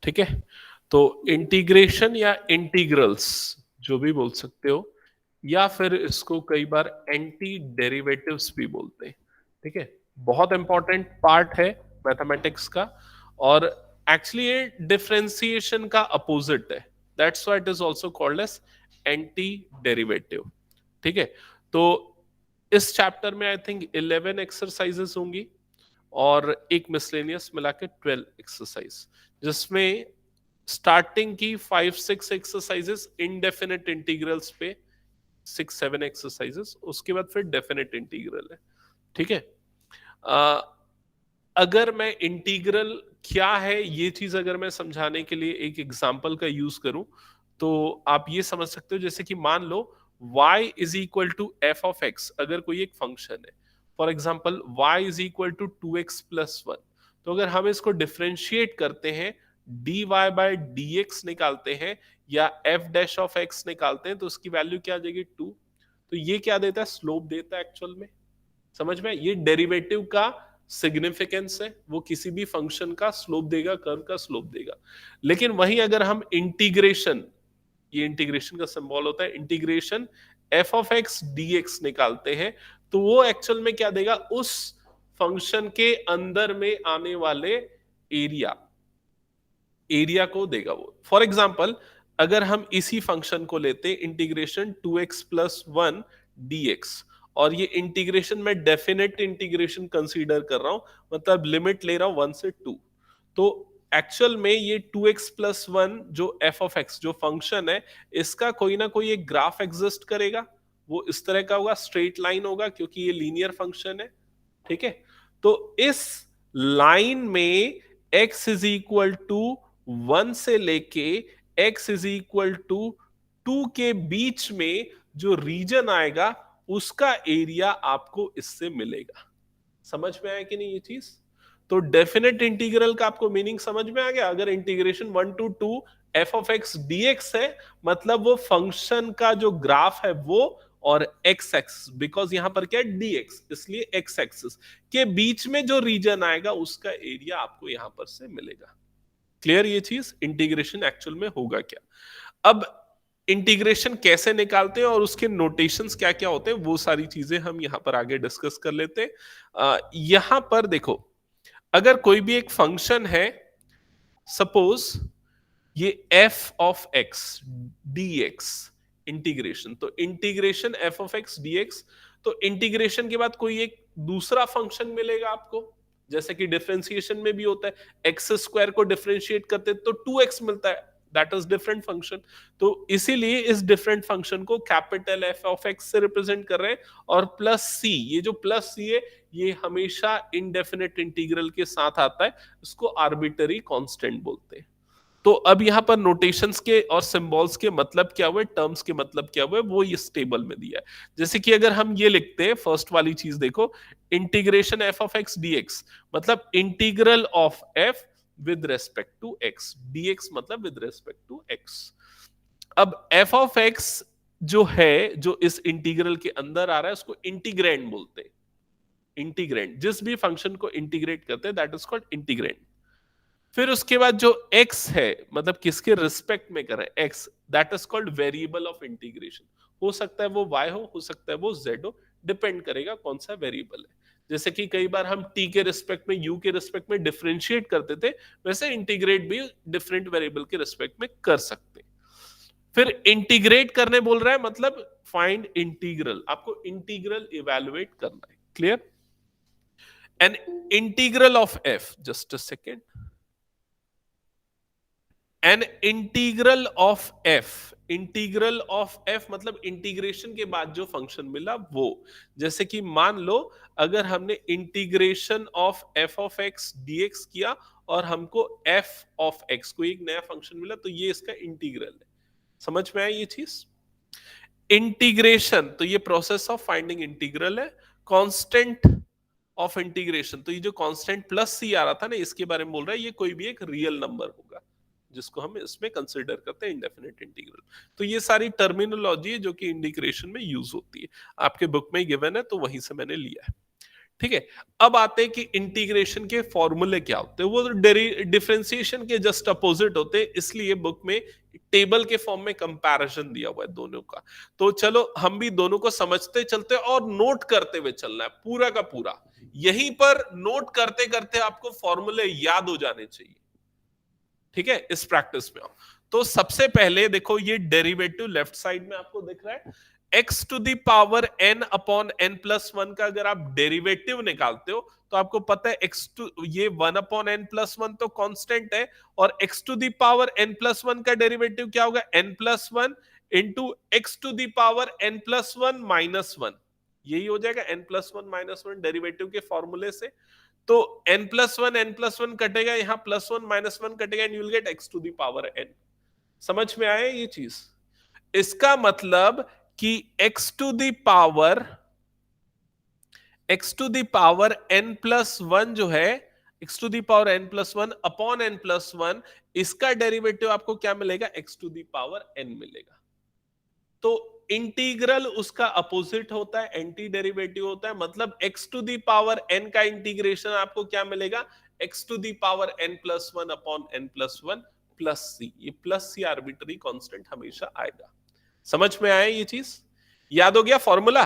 ठीक है। तो इंटीग्रेशन या इंटीग्रल्स जो भी बोल सकते हो, या फिर इसको कई बार एंटी डेरिवेटिव्स भी बोलते हैं। ठीक है, बहुत इंपॉर्टेंट पार्ट है मैथमेटिक्स का। और एक्चुअली ये डिफरेंशिएशन का अपोजिट है, that's why it is also called as anti derivative. ठीक है। तो इस चैप्टर में आई थिंक 11 एक्सरसाइजेस होंगी और एक मिसलेनियस मिला के 12 एक्सरसाइज, जिसमें स्टार्टिंग की 5-6 एक्सरसाइजेस इनडेफिनेट इंटीग्रल्स पे, 6-7 एक्सरसाइजेस, उसके बाद फिर डेफिनेट इंटीग्रल है। ठीक है। अ, अगर मैं इंटीग्रल क्या है ये चीज अगर मैं समझाने के लिए एक एग्जांपल का यूज करूं, तो आप ये समझ सकते हो, जैसे कि मान लो y is equal to F of X, अगर कोई एक फंक्शन है, for example y is equal to 2x+1, तो अगर हम इसको डिफरेंशिएट करते हैं, dy बाय dx निकालते हैं या f डैश ऑफ x निकालते हैं, तो उसकी वैल्यू क्या आ जाएगी 2। तो ये क्या देता है, स्लोप देता है एक्चुअल में। समझ में, ये डेरिवेटिव का सिग्निफिकेंस है, वो किसी भी फंक्शन का स्लोप देगा, कर्व का स्लोप देगा। लेकिन वहीं अगर हम इंटीग्रेशन, ये इंटीग्रेशन का सिंबल होता है, integration f of x D x निकालते हैं, तो वो एक्चुअल में क्या देगा, उस फंक्शन के अंदर में आने वाले एरिया, एरिया को देगा वो। फॉर एग्जाम्पल, अगर हम इसी फंक्शन को लेते इंटीग्रेशन 2x+1 dx, और ये इंटीग्रेशन में डेफिनेट इंटीग्रेशन कंसीडर कर रहा हूं, मतलब लिमिट ले रहा हूं 1 से 2, तो एक्चुअल में ये 2x+1 जो f ऑफ x जो फंक्शन है, इसका कोई ना कोई एक ग्राफ एग्जिस्ट करेगा। वो इस तरह का होगा, स्ट्रेट लाइन होगा, क्योंकि ये लीनियर फंक्शन है। ठीक है। तो इस लाइन में x इज इक्वल टू 1 से लेके x इज इक्वल टू 2 के बीच में जो रीजन आएगा, उसका एरिया आपको इससे मिलेगा। समझ में आया कि नहीं ये चीज? तो डेफिनेट इंटीग्रल का आपको मीनिंग समझ में आ गया। अगर integration 1 to 2 f of X dx है, मतलब वो फंक्शन का जो ग्राफ है वो, और एक्स एक्सिस, बिकॉज यहां पर क्या है dx, इसलिए एक्स एक्सिस के बीच में जो रीजन आएगा उसका एरिया आपको यहां पर से मिलेगा। क्लियर ये चीज? इंटीग्रेशन एक्चुअल में होगा क्या। अब इंटीग्रेशन कैसे निकालते हैं और उसके नोटेशंस क्या क्या होते हैं, वो सारी चीजें हम यहां पर आगे डिस्कस कर लेते हैं। यहां पर देखो, अगर कोई भी एक फंक्शन है, सपोज ये f of x D x, integration, तो integration f of x D x, तो इंटीग्रेशन के बाद कोई एक दूसरा फंक्शन मिलेगा आपको, जैसे कि डिफरेंशिएशन में भी होता है, एक्स स्क्वायर को डिफरेंशिएट करते तो 2x मिलता है, दैट इज डिफरेंट फंक्शन। तो इसीलिए इस डिफरेंट फंक्शन को कैपिटल एफ ऑफ एक्स से रिप्रेजेंट कर रहे हैं, और प्लस सी, ये जो प्लस सी है ये हमेशा इनडेफिनेट इंटीग्रल के साथ आता है, इसको आर्बिटरी कांस्टेंट बोलते हैं। तो अब यहां पर नोटेशंस के और सिंबल्स के मतलब क्या हुए, टर्म्स के मतलब क्या हुए, वो इस टेबल में दिया है। जैसे कि अगर हम ये लिखते हैं, फर्स्ट वाली चीज देखो, integration f of x d x, मतलब integral of f with respect to x, d x मतलब विद रेस्पेक्ट टू एक्स। अब एफ ऑफ एक्स जो है, जो इस इंटीग्रल के अंदर आ रहा है, उसको इंटीग्रैंड बोलते हैं। इंटीग्रैंड, जिस भी फंक्शन को इंटीग्रेट करते हैं, दैट इज कॉल्ड इंटीग्रैंड। फिर उसके बाद जो x है, मतलब किसके रिस्पेक्ट में कर रहे हैं, x, that is called variable of integration. हो सकता है वो y हो सकता है वो z हो, डिपेंड करेगा कौन सा वेरिएबल है। जैसे कि कई बार हम t के रिस्पेक्ट में, u के रिस्पेक्ट में डिफरेंशिएट करते थे, वैसे इंटीग्रेट भी डिफरेंट वेरिएबल के रिस्पेक्ट में कर सकते हैं। फिर इंटीग्रेट करने बोल रहा है, मतलब फाइंड इंटीग्रल, आपको इंटीग्रल इवेलुएट करना है। Clear? An integral of f, just a second, an integral of F, integral of F मतलब इंटीग्रेशन के बाद जो फंक्शन मिला वो। जैसे कि मान लो, अगर हमने integration of F of x DX किया और हमको एफ ऑफ एक्स को एक नया फंक्शन मिला, तो ये इसका इंटीग्रल है। समझ में आया ये चीज? इंटीग्रेशन, तो ये प्रोसेस ऑफ फाइंडिंग इंटीग्रल है। कांस्टेंट ऑफ इंटीग्रेशन, तो ये जो कांस्टेंट प्लस सी आ रहा था ना, इसके बारे में बोल रहा है, ये कोई भी एक रियल नंबर होगा जिसको हम इसमें कंसीडर करते हैं इंडेफिनेट इंटीग्रल। तो ये सारी टर्मिनोलॉजी है जो कि इंटीग्रेशन में यूज होती है, आपके बुक में गिवन है, तो वहीं से मैंने लिया है। ठीक है। अब आते हैं कि इंटीग्रेशन के फॉर्मूले क्या होते हैं, वो डिफरेंशिएशन के जस्ट अपोजिट होते हैं, इसलिए बुक में टेबल के फॉर्म में कंपैरिजन दिया हुआ है दोनों का। तो चलो हम भी दोनों को समझते चलते और नोट करते हुए चलना है पूरा का पूरा। यहीं पर नोट करते करते आपको फॉर्मूले याद हो जाने चाहिए, ठीक है, इस प्रैक्टिस में। तो सबसे पहले देखो, ये डेरिवेटिव लेफ्ट साइड में आपको दिख रहा है, x to the power n upon n plus one का अगर आप डेरिवेटिव निकालते हो तो आपको पता है x टू ये 1 अपॉन n प्लस वन तो कांस्टेंट है, और x to the power n plus one का डेरिवेटिव क्या होगा, n plus one into X to the power n plus one minus one, यही हो जाएगा n plus one minus one derivative के फॉर्मूले से। तो n प्लस वन कटेगा, यहां प्लस वन माइनस वन कटेगा, and you will get x to the power n। समझ में आया ये चीज? इसका मतलब कि x to the power n plus one जो है, x to the power n plus one upon n plus one, इसका डेरिवेटिव आपको क्या मिलेगा, x to the power n मिलेगा। तो इंटीग्रल उसका अपोजिट होता है, एंटी डेरिवेटिव होता है, मतलब x to the power n का इंटीग्रेशन आपको क्या मिलेगा, x to the power n plus one upon n plus one plus c. ये प्लस सी आर्बिट्ररी कांस्टेंट हमेशा आएगा। समझ में आया ये चीज? याद हो गया फॉर्मूला?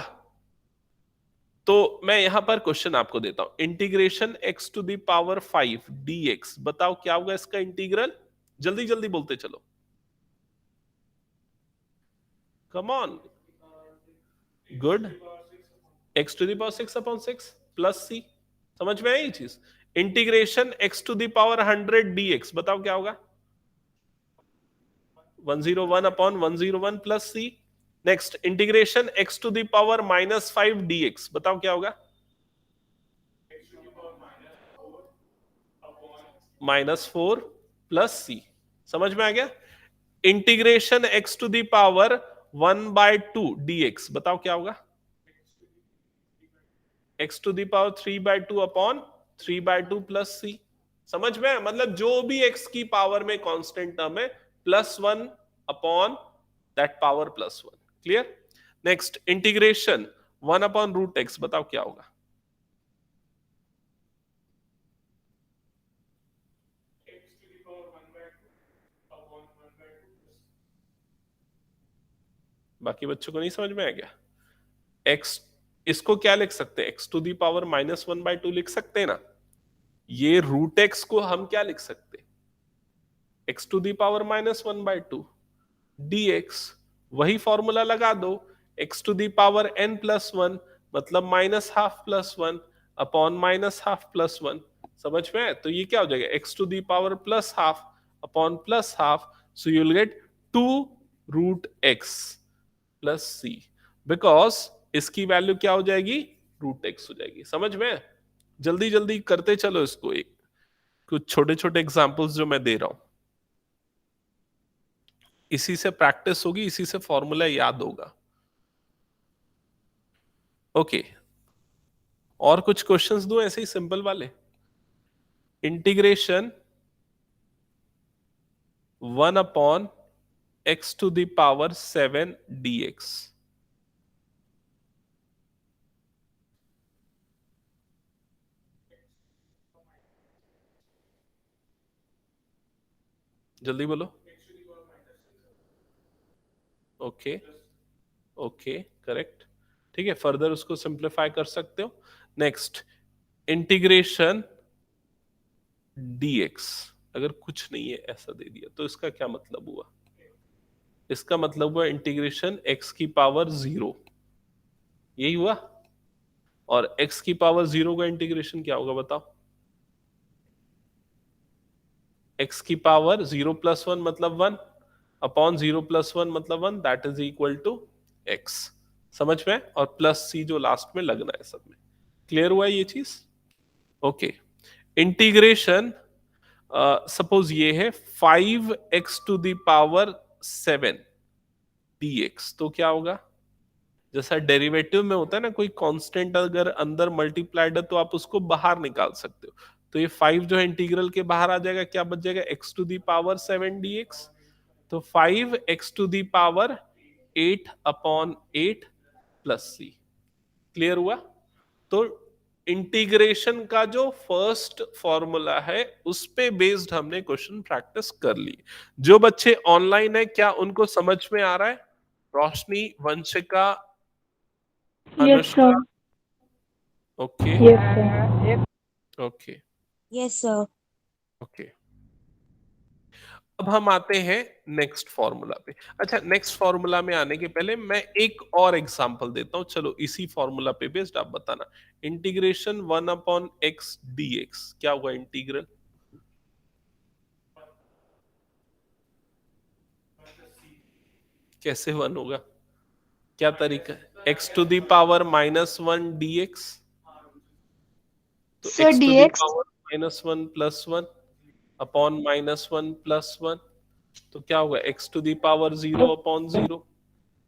तो मैं यहां पर क्वेश्चन आपको देता हूं, integration x to the power 5 dx, बताओ क्या होगा इसका इंटीग्रल, जल्दी जल्दी बोलते चलो, come on, good, x to the power 6 upon 6 plus c. समझ में आई ये चीज? Integration x to the power 100 dx, बताओ क्या होगा, 101 upon 101 plus c. Next, integration x to the power minus 5 dx, बताओ क्या होगा, माइनस 4 प्लस सी। समझ में आ गया? Integration x to the power 1/2 dx, बताओ क्या होगा, x to the power 3/2 upon 3/2 plus c. समझ में? मतलब जो भी x की पावर में कांस्टेंट टर्म है, plus one upon that power plus one. Clear? Next, integration 1 upon root x, बताओ क्या होगा, बाकी बच्चों को नहीं समझ में आ गया? x, इसको क्या लिख सकते हैं, x टू दी पावर -1/2 लिख सकते हैं ना। ये रूट एक्स को हम क्या लिख सकते हैं, x to the power -1/2 dx, वही फॉर्मूला लगा दो, x to the power n plus one, मतलब minus half plus one upon minus half plus one. समझ में है? तो ये क्या हो जाएगा, x to the power plus half upon plus half, so you will get 2 root x plus c, because इसकी वैल्यू क्या हो जाएगी, रूट एक्स हो जाएगी। समझ में? जल्दी जल्दी करते चलो इसको, एक कुछ छोटे छोटे एग्जांपल्स जो मैं दे रहा हूं, इसी से प्रैक्टिस होगी, इसी से फॉर्मूला याद होगा। ओके, और कुछ क्वेश्चंस दूं ऐसे ही सिंपल वाले। Integration 1 upon x to the power 7 dx, जल्दी बोलो। ओके, ओके, करेक्ट, ठीक है, फर्दर उसको सिंप्लीफाई कर सकते हो। नेक्स्ट, इंटीग्रेशन dx, अगर कुछ नहीं है ऐसा दे दिया तो इसका क्या मतलब हुआ, इसका मतलब हुआ इंटीग्रेशन x की पावर 0, यही हुआ। और x की पावर 0 का इंटीग्रेशन क्या होगा बताओ, x की पावर 0 प्लस वन मतलब 1 अपॉन 0 प्लस वन मतलब 1, that is equal to x। समझ में? और प्लस c जो लास्ट में लगना है सब में। क्लियर हुआ ये चीज? ओके, इंटीग्रेशन सपोज ये है 5x to the power 7 dx, तो क्या होगा, जैसा डेरिवेटिव में होता है ना, कोई कांस्टेंट अगर अंदर मल्टीप्लाइड है तो आप उसको बाहर निकाल सकते हो। तो ये 5 जो है इंटीग्रल के बाहर आ जाएगा, क्या बच जाएगा, x to the power 7 dx। तो 5x to the power 8 upon 8 plus C. Clear हुआ? तो इंटीग्रेशन का जो फर्स्ट फॉर्मूला है उस पे बेस्ड हमने क्वेश्चन प्रैक्टिस कर ली। जो बच्चे ऑनलाइन है क्या उनको समझ में आ रहा है? Roshni, Vanshika, Yes, sir. Anushka, okay Yes, sir. Okay Yes, sir. Okay. अब हम आते हैं नेक्स्ट फॉर्मूला पे। अच्छा, नेक्स्ट फॉर्मूला में आने के पहले मैं एक और एग्जांपल देता हूं, चलो इसी फॉर्मूला पे बेस्ड आप बताना। इंटीग्रेशन 1/x dx क्या हुआ इंटीग्रल? कैसे 1 होगा? क्या तरीका है? x to the power -1 dx, तो Sir, x to the dx. Power -1 plus 1 upon -1 plus 1, तो क्या होगा? x to the power 0 upon 0।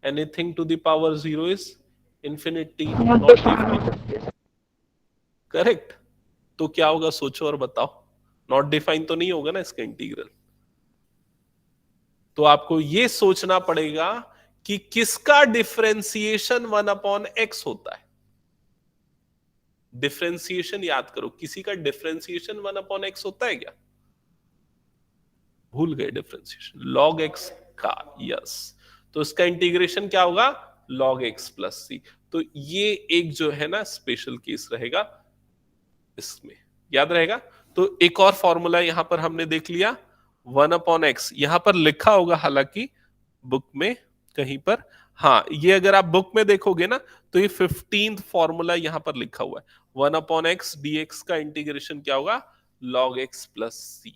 Anything to the power 0 is infinity, Not not defined. defined. Correct. तो क्या होगा सोचो और बताओ। नॉट डिफाइन तो नहीं होगा ना इसका इंटीग्रल। तो आपको ये सोचना पड़ेगा कि किसका डिफरेंशिएशन 1/x होता है। डिफरेंशिएशन याद करो, किसी का डिफरेंशिएशन 1/x होता है क्या? भूल गए डिफरेंशिएशन, log x का। यस, तो इसका इंटीग्रेशन क्या होगा? log x plus C. तो ये एक जो है ना स्पेशल केस रहेगा, इसमें याद रहेगा। तो एक और फॉर्मूला यहां पर हमने देख लिया, 1/x यहां पर लिखा होगा हालांकि बुक में कहीं पर। हाँ, ये अगर आप बुक में देखोगे ना तो ये 15th फॉर्मूला यहां पर लिखा हुआ है। 1/x dx का इंटीग्रेशन क्या होगा? log x plus C.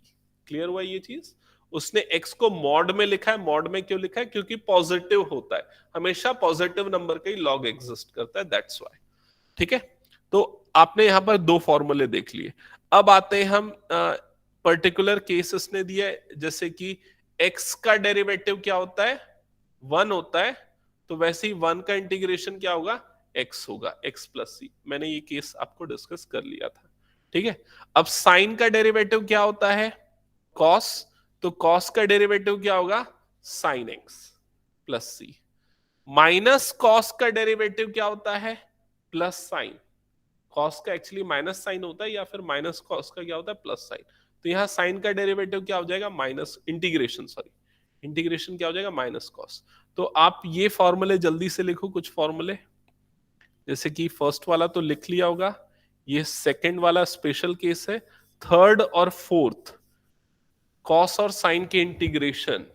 Clear हुआ ये चीज? उसने x को मॉड में लिखा है। मॉड में क्यों लिखा है? क्योंकि पॉजिटिव होता है, हमेशा पॉजिटिव नंबर का ही लॉग एग्जिस्ट करता है, दैट्स व्हाई। ठीक है, तो आपने यहां पर दो फॉर्मूले देख लिए। अब आते हैं हम पर्टिकुलर केस इसने दिया है, जैसे कि x का डेरिवेटिव क्या होता है? 1 होता है, तो वैसे ही 1 का इंटीग्रेशन क्या होगा? x होगा, x प्लस सी। मैंने ये केस आपको डिस्कस कर लिया था। ठीक है, अब साइन का डेरिवेटिव क्या होता है? cos, तो cos का डेरिवेटिव क्या होगा? साइन x प्लस सी। माइनस कॉस का डेरिवेटिव क्या होता है? Plus sign. कॉस का एक्चुअली माइनस साइन होता है, या फिर माइनस कॉस का क्या होता है? Plus sign. तो यहां साइन का डेरिवेटिव क्या हो जाएगा? माइनस इंटीग्रेशन, सॉरी इंटीग्रेशन क्या हो जाएगा? Minus cos. तो आप ये फॉर्मूले जल्दी से लिखो, कुछ फॉर्मूले। जैसे कि फर्स्ट वाला तो लिख लिया होगा, ये सेकंड वाला स्पेशल केस है। थर्ड और फोर्थ, कॉस और साइन के इंटीग्रेशन,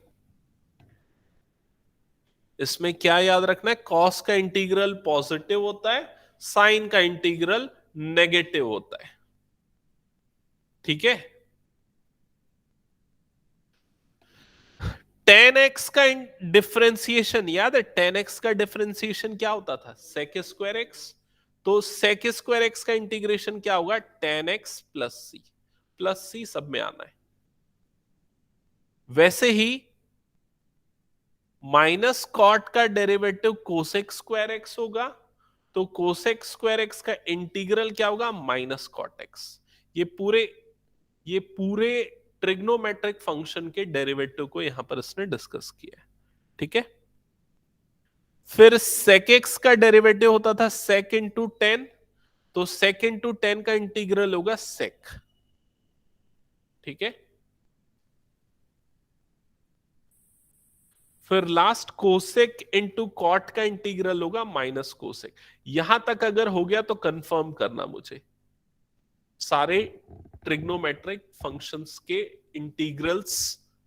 इसमें क्या याद रखना है? कॉस का इंटीग्रल पॉजिटिव होता है, साइन का इंटीग्रल नेगेटिव होता है। ठीक है, टेन एक्स का डिफरेंशिएशन याद है? टेन एक्स का डिफरेंशिएशन क्या होता था? Sec square X. तो सेक स्क्वायर एक्स का इंटीग्रेशन क्या होगा? Tan x plus C. Plus C सब में आना है। वैसे ही माइनस कॉट का डेरिवेटिव कोसेक स्क्वायर एक्स होगा, तो कोसेक स्क्वायर एक्स का इंटीग्रल क्या होगा? Minus cot X. ये पूरे ये पूरे ट्रिग्नोमेट्रिक फंक्शन के डेरिवेटिव को यहां पर इसने डिस्कस किया है। ठीक है, फिर सेक एक्स का डेरिवेटिव होता था सेक इंटू टेन, तो सेक इंटू टेन का इंटीग्रल होगा सेक। ठीक है, फिर लास्ट कोसेक इंटू कॉट का इंटीग्रल होगा माइनस कोसेक। यहां तक अगर हो गया तो कंफर्म करना मुझे, सारे ट्रिग्नोमेट्रिक फंक्शंस के इंटीग्रल्स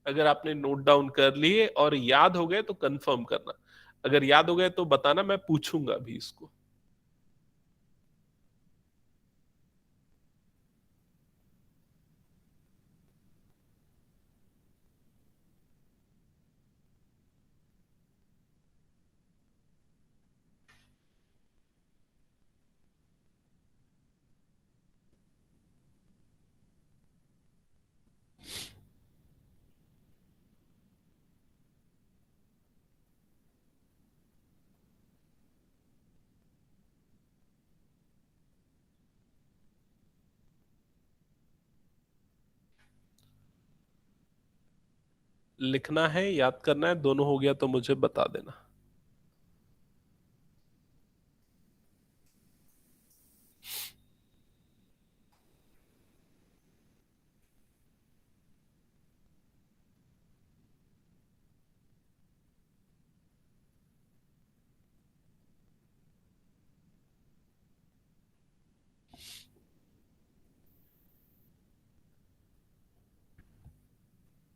अगर आपने नोट डाउन कर लिए और याद हो गए तो कंफर्म करना। अगर याद हो गए तो बताना, मैं पूछूंगा भी इसको। लिखना है, याद करना है, दोनों हो गया तो मुझे बता देना।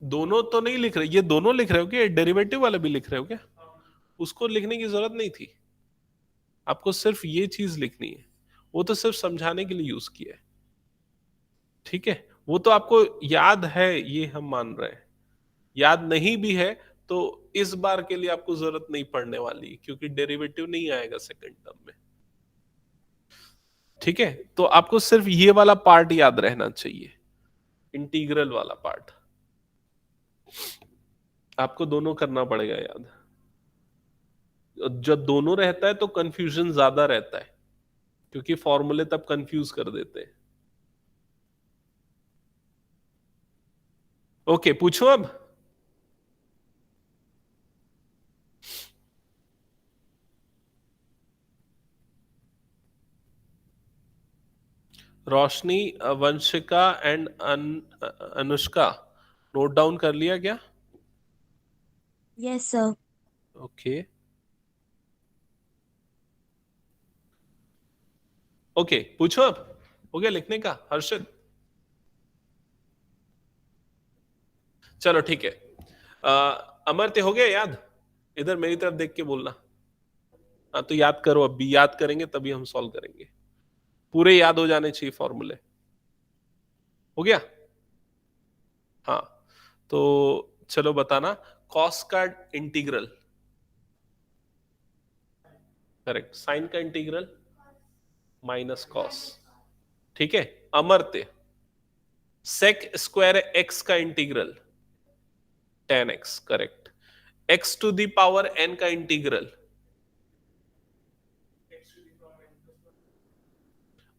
दोनों तो नहीं लिख रहे, ये दोनों लिख रहे हो क्या? डेरिवेटिव वाला भी लिख रहे हो क्या? उसको लिखने की जरूरत नहीं थी, आपको सिर्फ ये चीज लिखनी है, वो तो सिर्फ समझाने के लिए यूज किया है, ठीक है? वो तो आपको याद है, ये हम मान रहे हैं। याद नहीं भी है तो इस बार के लिए आपको जरूरत नहीं पड़ने वाली, क्योंकि डेरिवेटिव नहीं आएगा सेकंड टर्म में, ठीक है? तो आपको सिर्फ ये वाला पार्ट याद रहना चाहिए, इंटीग्रल वाला पार्ट। आपको दोनों करना पड़ेगा याद। जब दोनों रहता है तो कंफ्यूजन ज्यादा रहता है, क्योंकि फॉर्मूले तब कंफ्यूज कर देते हैं। ओके, पूछो अब। Roshni, Vanshika and Anushka, note down कर लिया क्या? Yes, sir. ओके ओके, पूछो अब। हो गया लिखने का हर्षित? चलो ठीक है। अमर्त्य हो गया याद? इधर मेरी तरफ देख के बोलना। हाँ तो याद करो, अब भी याद करेंगे तभी हम सॉल्व करेंगे। पूरे याद हो जाने चाहिए फॉर्मूले। हो गया? हाँ तो चलो बताना। कॉस का इंटीग्रल, करेक्ट। साइन का इंटीग्रल माइनस कॉस, ठीक है। अमर्त्य, सेक स्क्वायर एक्स का integral tan x, correct. x to the power n का इंटीग्रल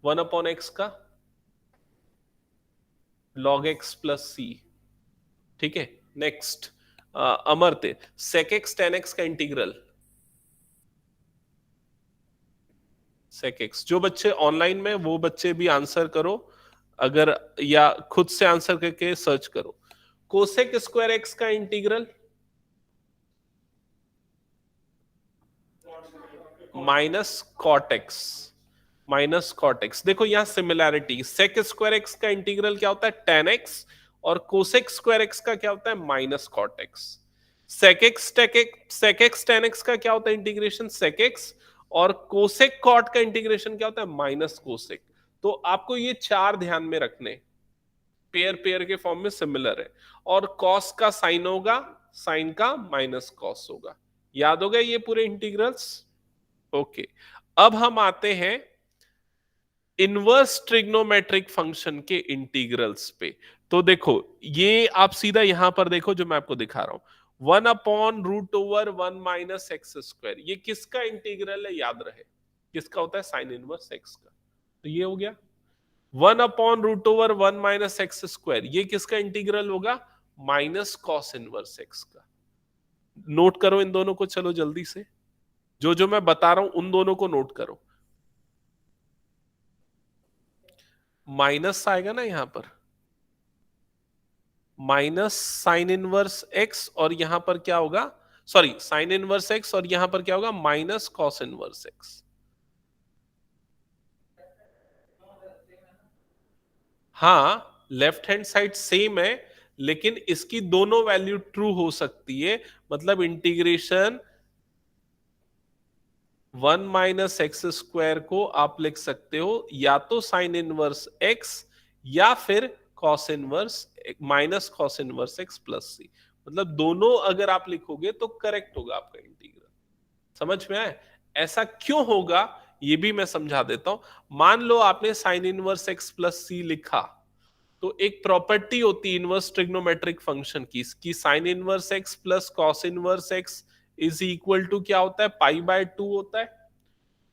1 अपॉन x का log x प्लस c, ठीक है। Next Amartya, sec x tan x का इंटीग्रल sec x। जो बच्चे ऑनलाइन में, वो बच्चे भी आंसर करो, अगर या खुद से आंसर करके सर्च करो। कोसेक स्क्वायर एक्स का integral minus cot X, minus cot X. देखो यहां सिमिलैरिटी, सेक स्क्वायर एक्स का इंटीग्रल क्या होता है? टेन एक्स, और कोसेक स्क्वायर एक्स का क्या होता है? Minus cot X. Sec X tan X का क्या होता है इंटीग्रेशन? सेक एक्स, और कोसेक कॉट का इंटीग्रेशन क्या होता है? Minus cosec. तो आपको ये चार ध्यान में रखने, पेयर पेयर के फॉर्म में सिमिलर है। और कॉस का साइन होगा, साइन का माइनस कॉस होगा। याद हो गए ये पूरे इंटीग्रल्स? ओके, अब हम आते हैं इनवर्स ट्रिग्नोमेट्रिक फंक्शन के इंटीग्रल्स पे। तो देखो ये आप सीधा यहां पर देखो जो मैं आपको दिखा रहा हूं, 1/√1 - x²। ये किसका इंटीग्रल है? याद रहे किसका होता है? साइन इनवर्स एक्स का। तो ये हो गया 1/√1 - x²। ये किसका इंटीग्रल होगा? माइनस कॉस इनवर्स एक्स का। नोट करो इन दोनों को, चलो जल्दी से, जो जो मैं बता रहा हूं उन दोनों को नोट करो। माइनस आएगा ना यहां पर, माइनस साइन इनवर्स एक्स, और यहां पर क्या होगा? सॉरी, साइन इनवर्स एक्स, और यहां पर क्या होगा? Minus cos inverse x. हाँ, लेफ्ट हैंड साइड सेम है, लेकिन इसकी दोनों वैल्यू ट्रू हो सकती है। मतलब इंटीग्रेशन 1 - x² को आप लिख सकते हो या तो साइन इनवर्स एक्स, या फिर cos inverse minus cos inverse x plus c. मतलब दोनों अगर आप लिखोगे तो करेक्ट होगा आपका इंटीग्रल। समझ में आए? ऐसा क्यों होगा ये भी मैं समझा देता हूं। मान लो आपने sine inverse x plus C लिखा, तो एक प्रॉपर्टी होती है इनवर्स ट्रिग्नोमेट्रिक फंक्शन की sine inverse x plus cos inverse X is equal to क्या होता है? π/2 होता है।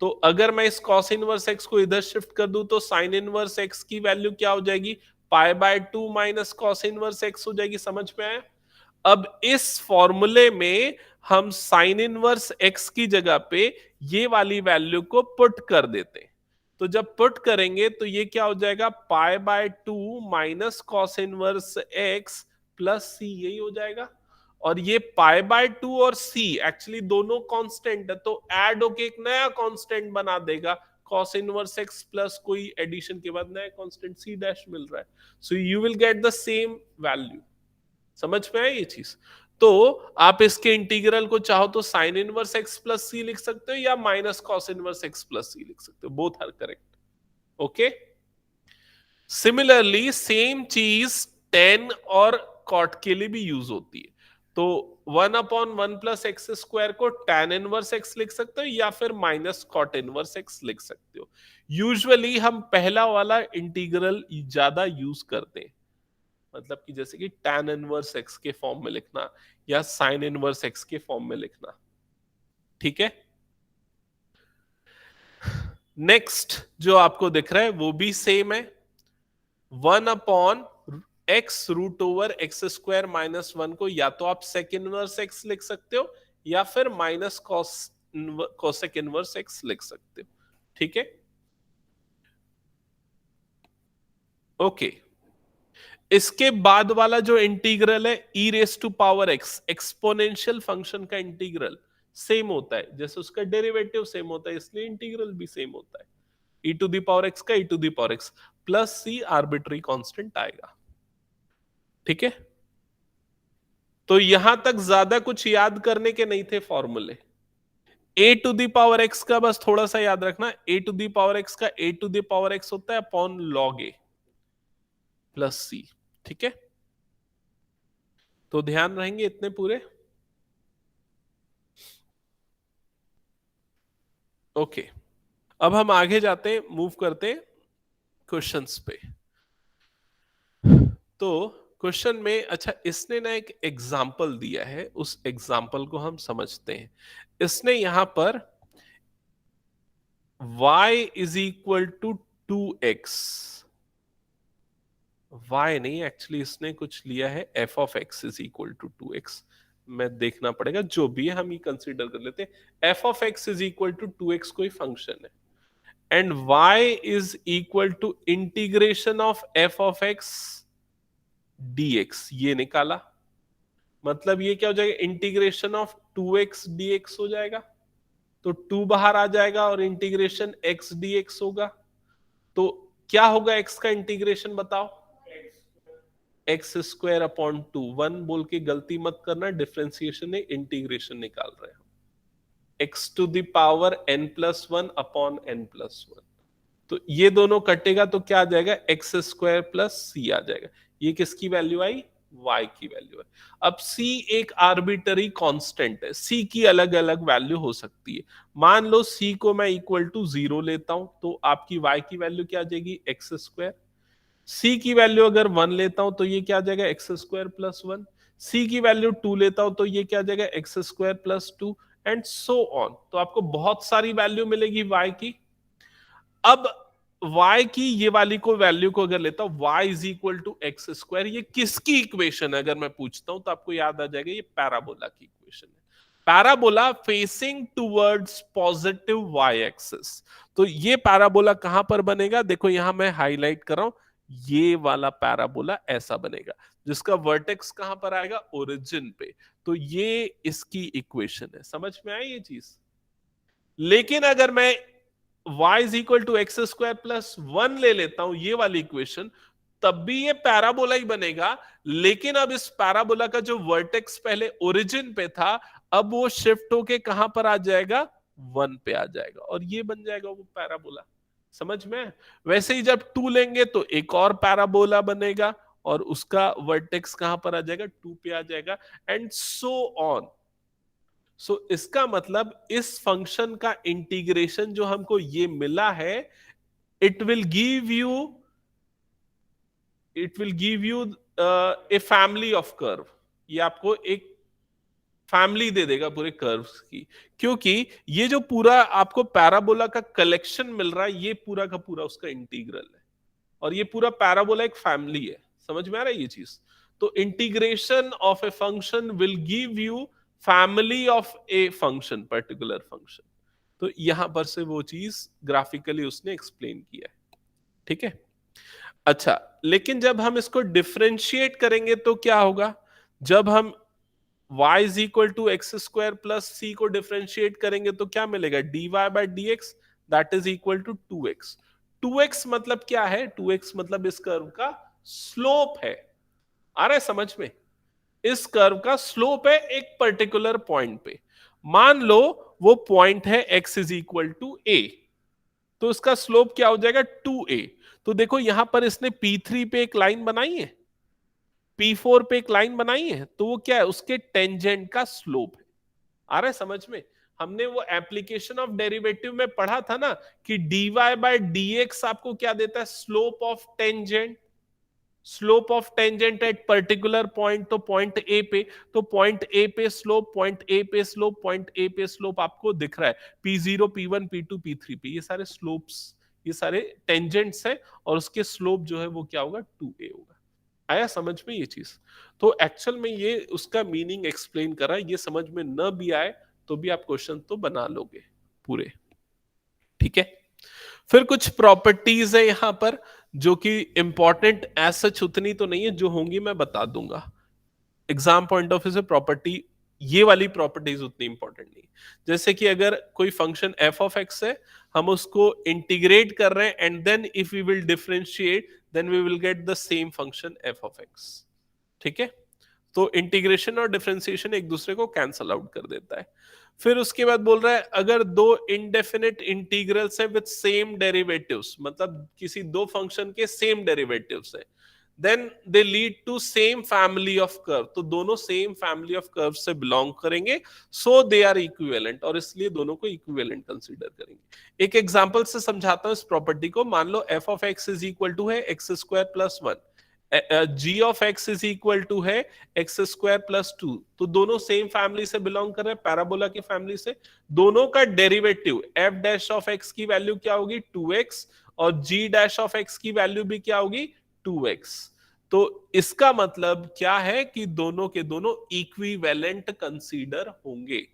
तो अगर मैं इस cos इनवर्स x को इधर शिफ्ट कर दूं तो sin इनवर्स x की वैल्यू क्या हो जाएगी? π/2 माइनस cos इनवर्स x हो जाएगी। समझ में आया? अब इस फॉर्मूले में हम sin इनवर्स x की जगह पे ये वाली वैल्यू को पुट कर देते। तो जब पुट करेंगे तो ये क्या हो जाएगा? π/2 minus cos inverse x plus c, यही हो जाएगा। और ये π/2 और c एक्चुअली दोनों कांस्टेंट है, तो ऐड होके एक नया कांस्टेंट बना देगा। cos इनवर्स x प्लस कोई एडिशन के बाद नया कांस्टेंट c डैश मिल रहा है, सो you will get the same value. समझ में आया ये चीज? तो आप इसके इंटीग्रल को चाहो तो sine inverse x plus c लिख सकते हो या minus cos inverse x plus c लिख सकते हो, both are correct. Okay. Similarly same चीज टेन और कॉट के लिए भी यूज होती है. तो 1/1 प्लस एक्स स्क्वायर को tan इनवर्स एक्स लिख सकते हो या फिर माइनस कॉट इनवर्स एक्स लिख सकते हो. यूजुअली हम पहला वाला इंटीग्रल ज्यादा यूज करते हैं, मतलब कि जैसे कि tan इनवर्स एक्स के फॉर्म में लिखना या साइन इनवर्स एक्स के फॉर्म में लिखना. ठीक है. नेक्स्ट जो आपको दिख रहा है वो भी सेम है. 1/x√x² - 1 को या तो आप सेक इनवर्स एक्स लिख सकते हो या फिर माइनस कोसेक इनवर्स एक्स लिख सकते हो. ठीक है. ओके. इसके बाद वाला जो इंटीग्रल है e⁻x एक्सपोनेंशियल फंक्शन का इंटीग्रल सेम होता है, जैसे उसका डेरिवेटिव सेम होता है इसलिए इंटीग्रल भी सेम होता है. e⁻x का e⁻x प्लस सी आर्बिट्री कांस्टेंट आएगा. ठीक है. तो यहां तक ज्यादा कुछ याद करने के नहीं थे फॉर्मूले. a⁻x का बस थोड़ा सा याद रखना, a⁻x का a⁻x होता है upon log a plus c. ठीक है. तो ध्यान रहेंगे इतने पूरे. ओके. अब हम आगे जाते हैं, मूव करते हैं क्वेश्चंस पे. तो क्वेश्चन में अच्छा इसने ना एक एग्जाम्पल दिया है, उस एग्जाम्पल को हम समझते हैं. इसने यहां पर y is equal to 2x, y नहीं एक्चुअली इसने कुछ लिया है f of x is equal to 2x. मैं देखना पड़ेगा, जो भी है हम ये कंसीडर कर लेते हैं. f of x is equal to 2x कोई फंक्शन है and y is equal to integration of f of x dx. ये निकाला, मतलब ये क्या हो जाएगा, इंटीग्रेशन ऑफ 2x dx हो जाएगा. तो 2 बाहर आ जाएगा और इंटीग्रेशन x dx होगा. तो क्या होगा x का इंटीग्रेशन बताओ. x² upon 2. 1 बोल के गलती मत करना, डिफरेंशिएशन ने इंटीग्रेशन निकाल रहे हैं. x⁻n+1 upon n+1. तो ये दोनों कटेगा तो क्या आ जाएगा, x² प्लस सी आ जाएगा. ये किसकी वैल्यू आई, y की वैल्यू है. अब c एक आर्बिटरी कांस्टेंट है, c की अलग अलग वैल्यू हो सकती है. मान लो c को मैं इक्वल टू 0 लेता हूं तो आपकी y की वैल्यू क्या आ जाएगी, x². c की वैल्यू अगर 1 लेता हूं तो ये क्या आ जाएगा, x² प्लस 1. c की वैल्यू 2 लेता हूं तो ये क्या आ जाएगा, x² plus 2 and so on. तो आपको बहुत सारी वैल्यू मिलेगी y की. अब y की ये वाली को वैल्यू को अगर लेता हूं, y is equal to x², ये किसकी इक्वेशन है अगर मैं पूछता हूं तो आपको याद आ जाएगा, ये पैराबोला की इक्वेशन है. Parabola facing towards positive y axis. तो ये पैराबोला कहां पर बनेगा, देखो यहां मैं हाईलाइट कर रहा हूं, ये वाला पैराबोला ऐसा बनेगा जिसका वर्टेक्स कहां पर आएगा, ओरिजिन पे. तो ये इसकी इक्वेशन है. समझ में आई ये चीज. लेकिन अगर मैं y is equal to x² plus 1 ले लेता हूं, ये वाली इक्वेशन, तब भी ये पैराबोला ही बनेगा. लेकिन अब इस पैराबोला का जो वर्टेक्स पहले ओरिजिन पे था, अब वो शिफ्ट होके कहां पर आ जाएगा, 1 पे आ जाएगा और ये बन जाएगा वो पैराबोला. समझ में. वैसे ही जब 2 लेंगे तो एक और पैराबोला बनेगा और उसका वर्टेक्स कहां पर आ जाएगा, 2 पे आ जाएगा एंड सो ऑन. सो इसका मतलब इस फंक्शन का इंटीग्रेशन जो हमको ये मिला है, it will give U a family of curve. ये आपको एक फैमिली दे देगा पूरे कर्व्स की, क्योंकि ये जो पूरा आपको पैराबोला का कलेक्शन मिल रहा है, ये पूरा का पूरा उसका इंटीग्रल है और ये पूरा पैराबोला एक फैमिली है. समझ में आ रहा है ये चीज. तो integration of a function will give you family of a function, particular function. तो यहां पर से वो चीज ग्राफिकली उसने एक्सप्लेन किया है. ठीक है. अच्छा, लेकिन जब हम इसको डिफरेंशिएट करेंगे तो क्या होगा, जब हम y is equal to x² plus c को डिफरेंशिएट करेंगे तो क्या मिलेगा, dy/dx that is equal to 2x. 2x मतलब क्या है, 2x मतलब इस कर्व का स्लोप है. आ रहा है समझ में. इस कर्व का स्लोप है एक पर्टिकुलर पॉइंट पे। मान लो वो पॉइंट है x इज इक्वल टू ए, तो इसका स्लोप क्या हो जाएगा 2a। तो देखो यहां पर इसने P3 पे एक लाइन बनाई है, P4 पे एक लाइन बनाई है, तो वो क्या है, उसके टेंजेंट का स्लोप है। आ रहा है समझ में? हमने वो एप्लीकेशन ऑफ डेरिवेटिव में पढ़ा था ना कि dy बाय dx आपको क्या देता है, slope of tangent. Slope of tangent at particular point, तो पॉइंट ए पे, तो पॉइंट ए पे स्लोप, पॉइंट ए पे स्लोप, पॉइंट ए पे स्लोप आपको दिख रहा है P0 P1 P2 P3 पे, ये सारे स्लोप्स, ये सारे टेंजेंट्स है, और उसके स्लोप जो है वो क्या होगा 2a होगा। आया समझ में ये चीज? तो एक्चुअल में ये उसका मीनिंग एक्सप्लेन कर रहा है, ये समझ में न भी आए तो भी आप क्वेश्चन तो बना लोगे पूरे, ठीक है। फिर कुछ प्रॉपर्टीज है यहां पर जो कि इंपॉर्टेंट एज सच उतनी तो नहीं है, जो होंगी मैं बता दूंगा। एग्जाम पॉइंट ऑफ व्यू से प्रॉपर्टी, ये वाली प्रॉपर्टीज उतनी इंपॉर्टेंट नहीं। जैसे कि अगर कोई फंक्शन एफ ऑफ एक्स है, हम उसको इंटीग्रेट कर रहे हैं and then if we will differentiate then we will get the same function F of X, ठीक है। तो इंटीग्रेशन और डिफरेंशिएशन एक दूसरे को कैंसल आउट कर देता है। फिर उसके बाद बोल रहा है अगर दो इनडेफिनेट इंटीग्रल्स है विद सेम डेरिवेटिव्स, मतलब किसी दो फंक्शन के सेम डेरिवेटिव्स है, then they lead to same family of curve, तो दोनों सेम फैमिली ऑफ कर्व से बिलोंग करेंगे, सो दे आर इक्विवेलेंट, और इसलिए दोनों को इक्विवेलेंट कंसीडर करेंगे। एक एग्जांपल से समझाता हूं इस प्रॉपर्टी को। मान लो f of x is equal to है x square plus 1, g of x is equal to है एक्स स्क्वायर प्लस 2, तो दोनों सेम फैमिली से बिलोंग कर रहे हैं, पैराबोला की फैमिली से। दोनों का derivative F dash of x की वैल्यू क्या होगी 2x, और जी डैश ऑफ एक्स की वैल्यू भी क्या होगी 2x। तो इसका मतलब क्या है कि दोनों के दोनों इक्विवेलेंट कंसीडर होंगे,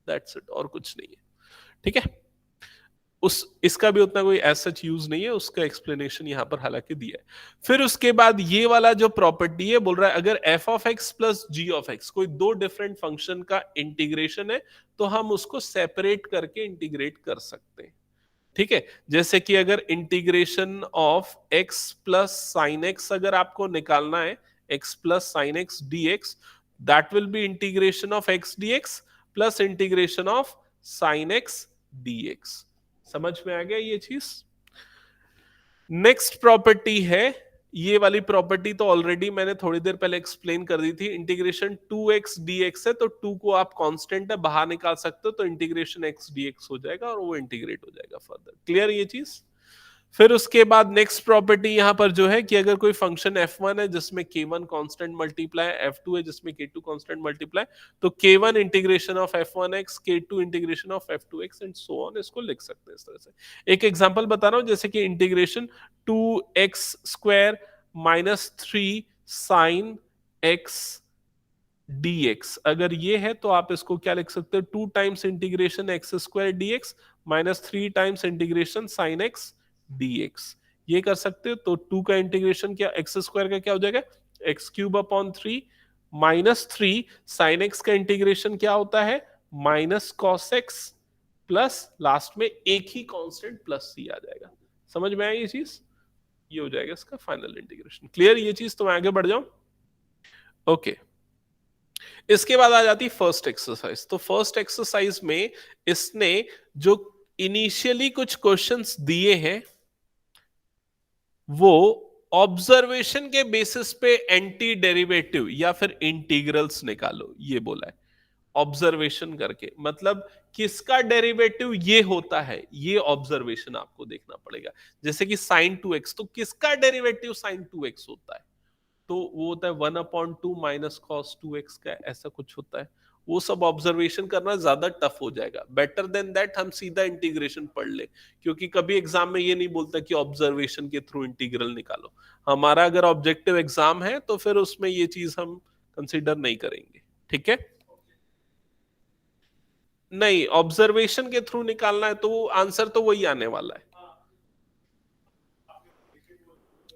दैट्स इट, और कुछ नहीं है, ठीक है। उस इसका भी उतना कोई ऐसा सच यूज नहीं है, उसका एक्सप्लेनेशन यहां पर हालांकि दिया है। फिर उसके बाद ये वाला जो प्रॉपर्टी है बोल रहा है अगर F of X plus G of X कोई दो डिफरेंट फंक्शन का इंटीग्रेशन है, तो हम उसको सेपरेट करके इंटीग्रेट कर सकते हैं, ठीक है। जैसे कि अगर integration of X plus sine x अगर आपको निकालना है, x plus sine x D x, that will be integration of x D x plus integration of sine x D X. समझ में आ गया ये चीज? नेक्स्ट प्रॉपर्टी है, ये वाली प्रॉपर्टी तो ऑलरेडी मैंने थोड़ी देर पहले एक्सप्लेन कर दी थी। इंटीग्रेशन 2x dx है, तो 2 को आप कांस्टेंट है बाहर निकाल सकते हो, तो इंटीग्रेशन x dx हो जाएगा और वो इंटीग्रेट हो जाएगा फर्दर। क्लियर ये चीज? फिर उसके बाद नेक्स्ट प्रॉपर्टी यहां पर जो है कि अगर कोई फंक्शन f1 है जिसमें k1 कांस्टेंट मल्टीप्लाई, f2 है जिसमें k2 कांस्टेंट मल्टीप्लाई, तो k1 integration of f1x, k2 integration of f2x and so on, इसको लिख सकते हैं इस तरह से। एक एग्जांपल बता रहा हूं, जैसे कि integration 2x square minus 3 sine x dx, अगर ये है तो आप इसको क्या लिख सकते हो, 2 times integration x square dx minus 3 times integration sine x dx, ये कर सकते हो। तो 2 का इंटीग्रेशन क्या, एक्स स्क्वायर का क्या हो जाएगा x cube upon 3 minus 3 sine x का इंटीग्रेशन क्या होता है minus cos x, plus last में एक ही कांस्टेंट प्लस सी आ जाएगा। समझ में आई ये चीज? ये हो जाएगा इसका फाइनल इंटीग्रेशन। क्लियर ये चीज? तो मैं आगे बढ़ जाऊं। ओके, इसके बाद आ जाती फर्स्ट एक्सरसाइज। तो फर्स्ट एक्सरसाइज में इसने जो इनिशियली कुछ क्वेश्चंस दिए हैं वो ऑब्जर्वेशन के बेसिस पे एंटी डेरिवेटिव या फिर इंटीग्रल्स निकालो, ये बोला है। ऑब्जर्वेशन करके मतलब किसका डेरिवेटिव ये होता है, ये ऑब्जर्वेशन आपको देखना पड़ेगा। जैसे कि साइन 2x, तो किसका डेरिवेटिव साइन 2x होता है, तो वो होता है 1/2 माइनस कॉस 2x का, ऐसा कुछ होता है। वो सब ऑब्जर्वेशन करना ज्यादा टफ हो जाएगा। बेटर देन दैट हम सीधा इंटीग्रेशन पढ़ ले, क्योंकि कभी एग्जाम में ये नहीं बोलता कि ऑब्जर्वेशन के थ्रू इंटीग्रल निकालो। हमारा अगर ऑब्जेक्टिव एग्जाम है तो फिर उसमें ये चीज हम कंसीडर नहीं करेंगे, ठीक है। नहीं, ऑब्जर्वेशन के थ्रू निकालना है तो आंसर तो वही आने वाला है।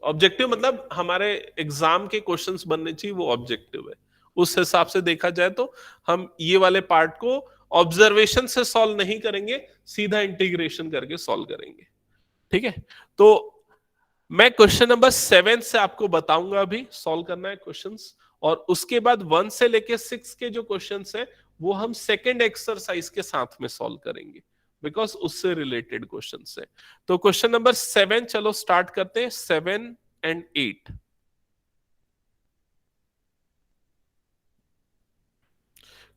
ऑब्जेक्टिव मतलब हमारे एग्जाम के क्वेश्चंस बनने चाहिए, वो ऑब्जेक्टिव है। उस हिसाब से देखा जाए तो हम ये वाले पार्ट को ऑब्जर्वेशन से सॉल्व नहीं करेंगे, सीधा इंटीग्रेशन करके सॉल्व करेंगे, ठीक है। तो मैं क्वेश्चन नंबर 7 से आपको बताऊंगा अभी सॉल्व करना है क्वेश्चंस, और उसके बाद 1 से लेके 6 के जो क्वेश्चंस है वो हम सेकंड एक्सरसाइज के साथ में सॉल्व करेंगे, बिकॉज उससे रिलेटेड क्वेश्चंस है। तो क्वेश्चन नंबर 7 चलो स्टार्ट करते हैं, 7 एंड 8।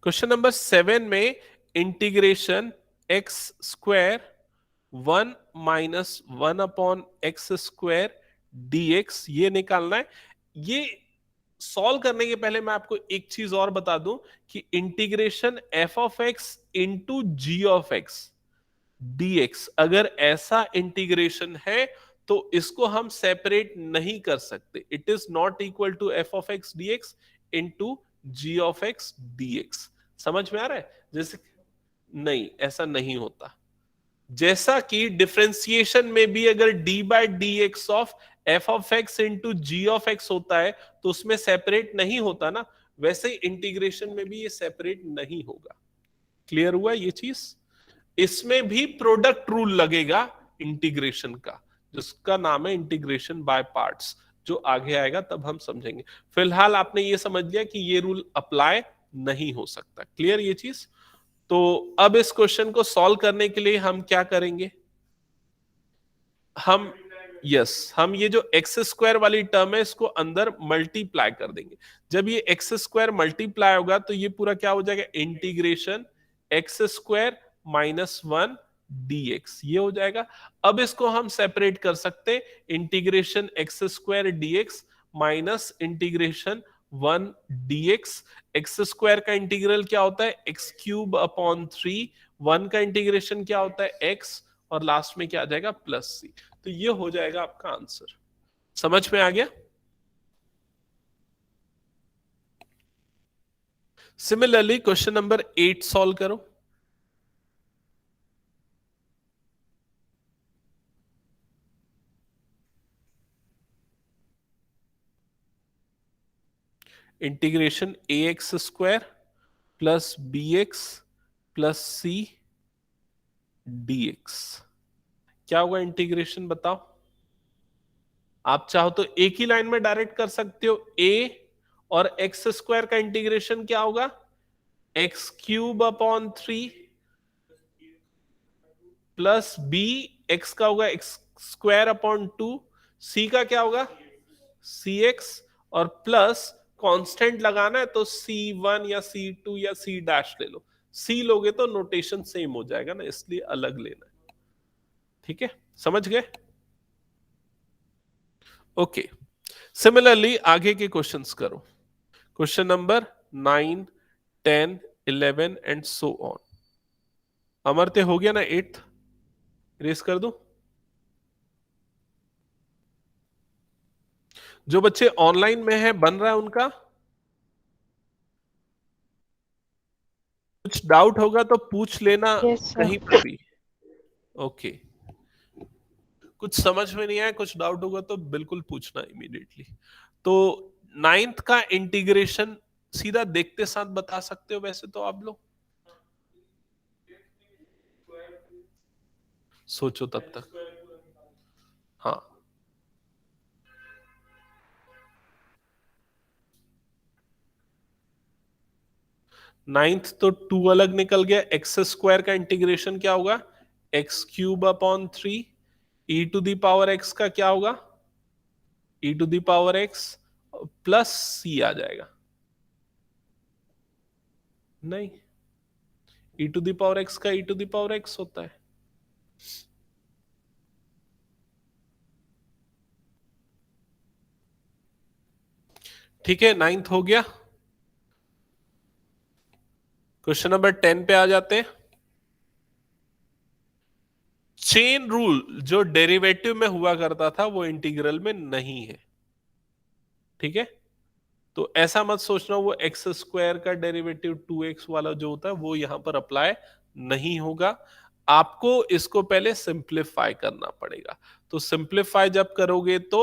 क्वेश्चन नंबर 7 में integration x square 1 minus 1 upon x square dx ये निकालना है। ये सॉल्व करने के पहले मैं आपको एक चीज और बता दूं कि integration f of X into G of X dx अगर ऐसा इंटीग्रेशन है तो इसको हम सेपरेट नहीं कर सकते। It is not equal to F of x D X into G of x D X. समझ में आ रहा है? जैसे नहीं, ऐसा नहीं होता। जैसा कि डिफरेंशिएशन में भी अगर D by D x of F of X into G of X होता है तो उसमें सेपरेट नहीं होता ना, वैसे इंटीग्रेशन में भी ये सेपरेट नहीं होगा। क्लियर हुआ ये चीज? इसमें भी प्रोडक्ट रूल लगेगा इंटीग्रेशन का, जिसका नाम है इंटीग्रेशन बाय पार्ट्स, जो आगे आएगा तब हम समझेंगे। फिलहाल आपने ये समझ लिया कि ये रूल अप्लाई नहीं हो सकता। क्लियर ये चीज? तो अब इस क्वेश्चन को सॉल्व करने के लिए हम क्या करेंगे? हम हम ये जो एक्स स्क्वायर वाली टर्म है इसको अंदर मल्टीप्लाई कर देंगे। जब ये एक्स स्क्वायर मल्टीप्लाई होगा तो ये पूरा क्या हो जाएगा? Integration x square minus 1 dx ये हो जाएगा। अब इसको हम सेपरेट कर सकते हैं, integration x square dx minus integration 1 dx। X square का इंटीग्रल क्या होता है? X cube upon 3। 1 का इंटीग्रेशन क्या होता है? एक्स, और लास्ट में क्या आ जाएगा? Plus C. तो ये हो जाएगा आपका आंसर। समझ में आ गया? सिमिलरली क्वेश्चन नंबर 8 सॉल्व करो। Integration a x square plus B x plus c d x. क्या होगा इंटीग्रेशन बताओ? आप चाहो तो एक ही लाइन में डायरेक्ट कर सकते हो। ए और एक्स स्क्वायर का इंटीग्रेशन क्या होगा? X cube upon 3 plus B X का होगा एक्स स्क्वायर अपॉन 2। सी का क्या होगा? सी एक्स, और प्लस कांस्टेंट लगाना है तो C1 या C2 या C डैश ले लो। सी लोगे तो नोटेशन सेम हो जाएगा ना, इसलिए अलग लेना है। ठीक है, समझ गए? ओके, सिमिलरली आगे के क्वेश्चंस करो। Question number 9, 10, 11 and so on. अमरते हो गया ना 8th? रेस कर दूं? जो बच्चे ऑनलाइन में है बन रहा है उनका? कुछ डाउट होगा तो पूछ लेना Yes, sir. कहीं पर भी। ओके, कुछ समझ में नहीं आया, कुछ डाउट होगा तो बिल्कुल पूछना इमीडिएटली। तो 9th का इंटीग्रेशन सीधा देखते साथ बता सकते हो वैसे तो आप लोग। सोचो तब तक। हाँ, 9th तो 2 अलग निकल गया। एक्स स्क्वायर का इंटीग्रेशन क्या होगा? X cube upon 3। E to the power x का क्या होगा? E to the power x plus c आ जाएगा। नहीं, e to the power x का e to the power x होता है। ठीक है, 9th हो गया। क्वेश्चन नंबर 10 पे आ जाते हैं। चेन रूल जो डेरिवेटिव में हुआ करता था वो इंटीग्रल में नहीं है। ठीक है, तो ऐसा मत सोचना वो एक्स स्क्वायर का डेरिवेटिव 2x वाला जो होता है वो यहां पर अप्लाई नहीं होगा। आपको इसको पहले सिंप्लीफाई करना पड़ेगा। तो सिंप्लीफाई जब करोगे तो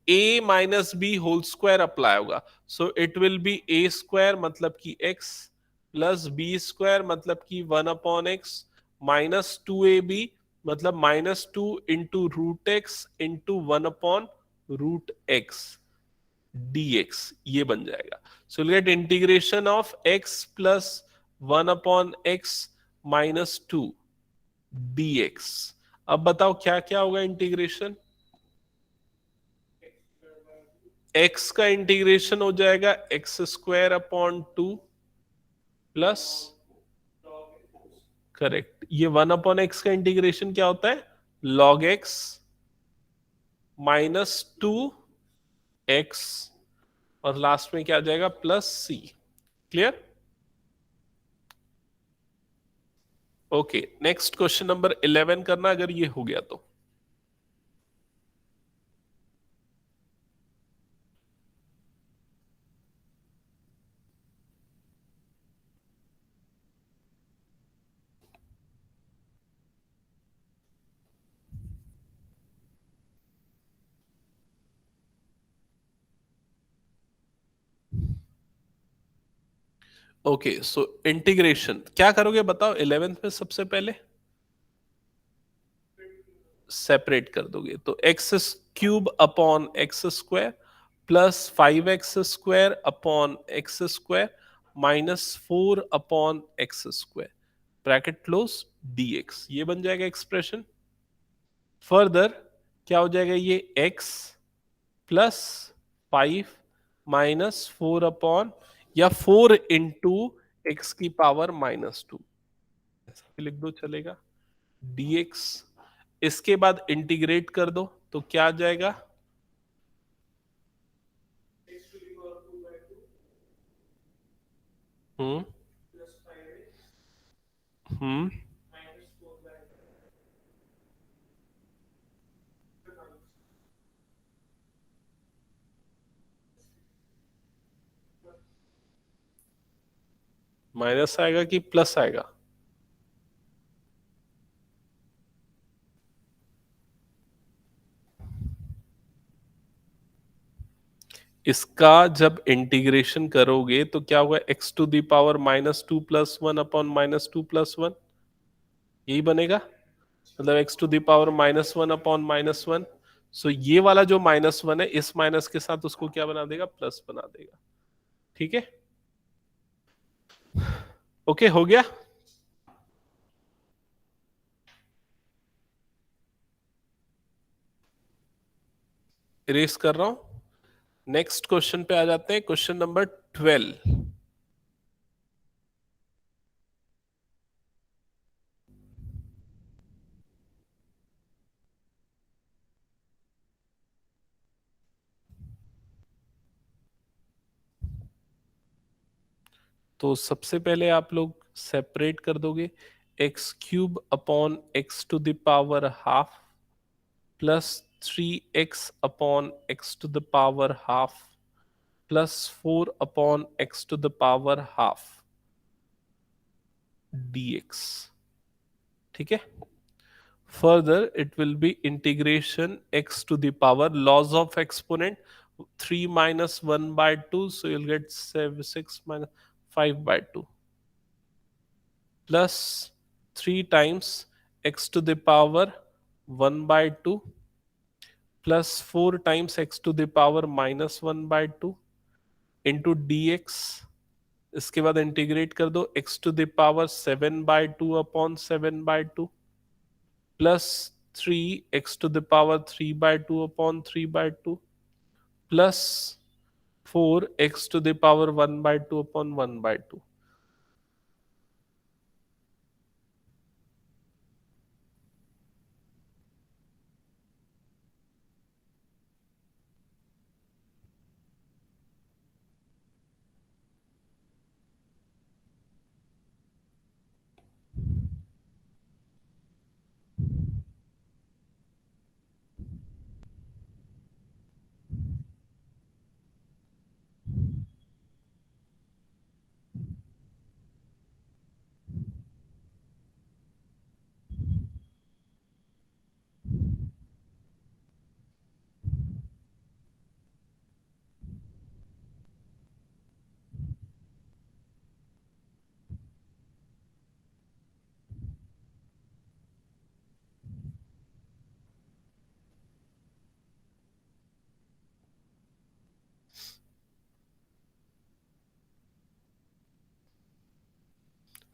a minus b whole square apply होगा। So it will be a square मतलब कि x प्लस बी स्क्वायर मतलब कि 1 अपॉन एक्स माइनस 2ab मतलब -2 into root X into 1 upon root X. dx, ये बन जाएगा. So we'll get integration of x plus 1 upon x minus 2 dx. अब बताओ क्या क्या होगा इंटीग्रेशन. x का इंटीग्रेशन हो जाएगा x square upon 2 plus, correct, ये 1 अपॉन एक्स का इंटीग्रेशन क्या होता है, log x माइनस 2x, और लास्ट में क्या आ जाएगा, plus c. Clear. Okay, next question number 11 करना अगर ये हो गया तो. ओके, सो इंटीग्रेशन क्या करोगे बताओ 11th में. सबसे पहले सेपरेट कर दोगे तो x cube upon x square plus 5x² upon x square minus 4 upon x square, bracket close, dx, ये बन जाएगा एक्सप्रेशन. फर्दर क्या हो जाएगा, ये x प्लस 5 माइनस 4 अपॉन, या 4 इंटू एक्स की पावर माइनस 2, लिख दो चलेगा, dx. इसके बाद इंटीग्रेट कर दो तो क्या आ जाएगा, हम्म हम्म माइनस आएगा कि प्लस आएगा, इसका जब इंटीग्रेशन करोगे तो क्या होगा, X to the power minus 2 plus 1 upon minus 2 plus 1, यही बनेगा. मतलब X to the power minus 1 upon minus 1. So ये वाला जो माइनस 1 है, इस माइनस के साथ उसको क्या बना देगा, प्लस बना देगा. ठीक है. ओके, हो गया. इरेज कर रहा हूं. नेक्स्ट क्वेश्चन पे आ जाते हैं, क्वेश्चन नंबर 12. तो सबसे पहले आप लोग सेपरेट कर दोगे, X cube upon X to the power half plus 3x upon X to the power half plus 4 upon X to the power half dx. ठीक है. Further it will be integration x to the power laws of exponent 3 minus 1 by 2, so you'll get 6 minus 5 by 2 plus 3 times x to the power 1 by 2 plus 4 times x to the power minus 1 by 2 into dx. इसके बाद integrate कर दो, x to the power 7 by 2 upon 7 by 2 plus 3x to the power 3 by 2 upon 3 by 2 plus 4x to the power 1 by 2 upon 1 by 2.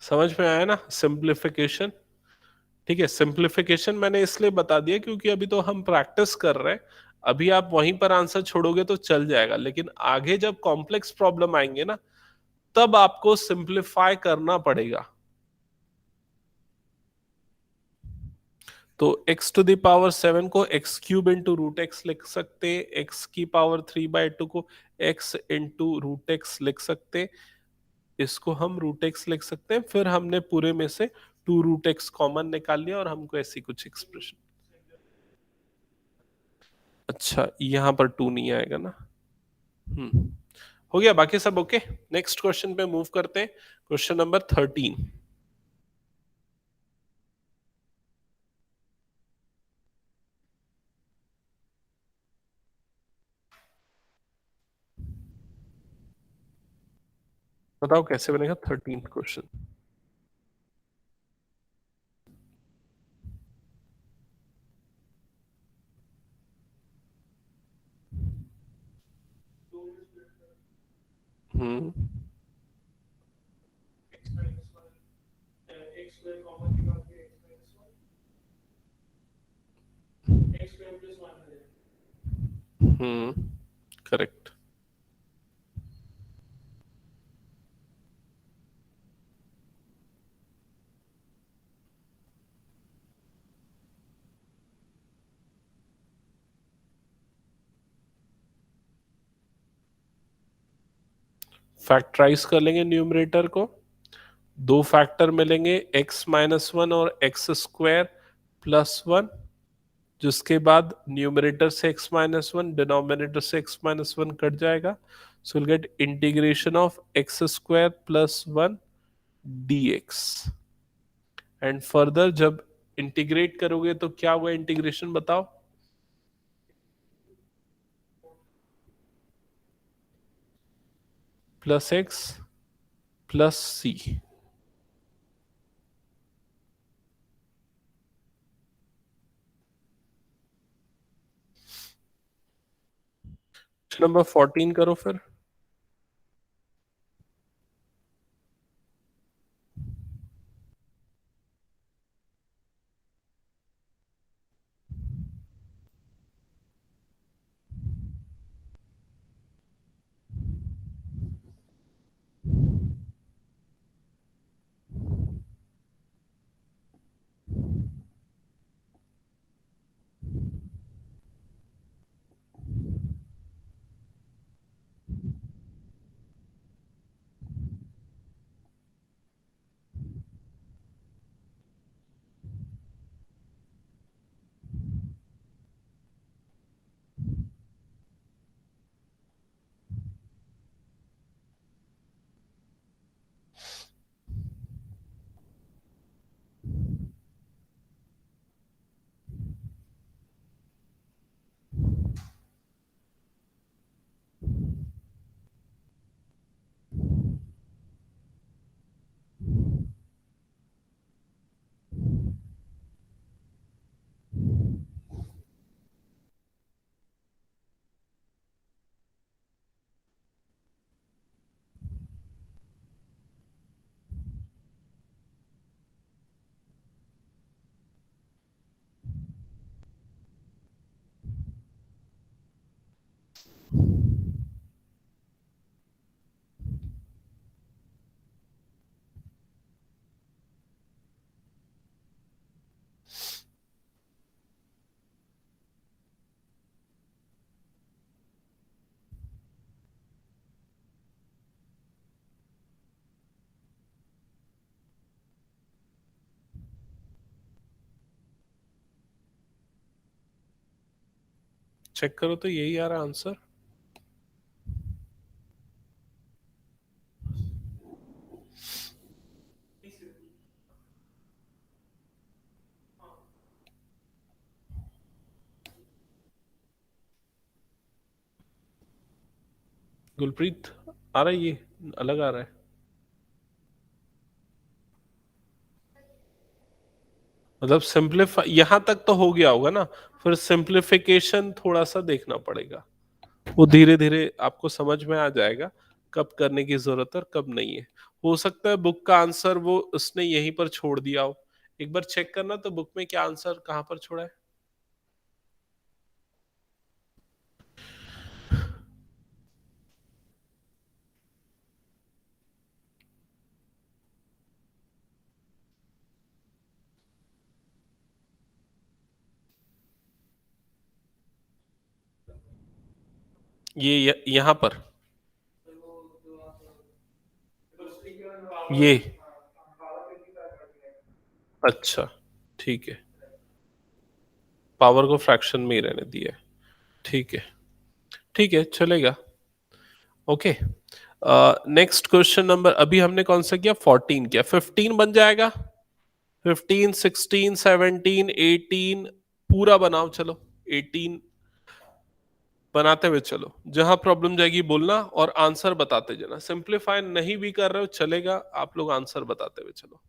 समझ में आया ना simplification? ठीक है, सिंप्लीफिकेशन मैंने इसलिए बता दिया क्योंकि अभी तो हम प्रैक्टिस कर रहे हैं। अभी आप वहीं पर आंसर छोड़ोगे तो चल जाएगा, लेकिन आगे जब कॉम्प्लेक्स प्रॉब्लम आएंगे ना, तब आपको सिंप्लीफाई करना पड़ेगा। तो x टू द पावर 7 को x cube into root X लिख सकते, x की पावर 3/2 को x इंटू रूट एक्स लिख सकते, इसको हम रूट एक्स लिख सकते हैं, फिर हमने पूरे में से 2 रूट एक्स कॉमन निकाल लिया और हमको ऐसी कुछ एक्सप्रेशन। अच्छा, यहां पर 2 नहीं आएगा ना। हो गया, बाकी सब ओके। नेक्स्ट क्वेश्चन पे मूव करते हैं, क्वेश्चन नंबर 13। बताओ कैसे बनेगा 13 क्वेश्चन। हम्म करेक्ट। फैक्टराइज कर लेंगे न्यूमरेटर को, दो फैक्टर मिलेंगे x-1 और x² +1, जिसके बाद न्यूमरेटर से x-1 डिनोमिनेटर से x-1 कट जाएगा, so will get integration of x² +1 dx। And further जब इंटीग्रेट करोगे तो क्या हुआ इंटीग्रेशन बताओ? +x +c। नंबर 14 करो फिर। चेक करो तो यही आ रहा आंसर। गुलप्रीत, आ रहा है ये अलग आ रहा है? मतलब सिंप्लीफाई यहां तक तो हो गया होगा ना, फिर सिंप्लीफिकेशन थोड़ा सा देखना पड़ेगा, वो धीरे धीरे आपको समझ में आ जाएगा। कब करने की जरूरत है और कब नहीं है। हो सकता है बुक का आंसर वो उसने यहीं पर छोड़ दिया हो, एक बार चेक करना तो बुक में क्या आंसर कहां पर छोड़ा है। यहां पर ये, अच्छा ठीक है, पावर को फ्रैक्शन में ही रहने दिया है, ठीक है, ठीक है चलेगा। ओके, नेक्स्ट क्वेश्चन नंबर, अभी हमने कौन सा किया, 14 किया, 15 बन जाएगा, 15 16 17 18, पूरा बनाओ चलो, 18 बनाते हुए चलो, जहां प्रॉब्लम जाएगी बोलना और आंसर बताते जाना, सिंप्लीफाई नहीं भी कर रहे हो चलेगा, आप लोग आंसर बताते हुए चलो।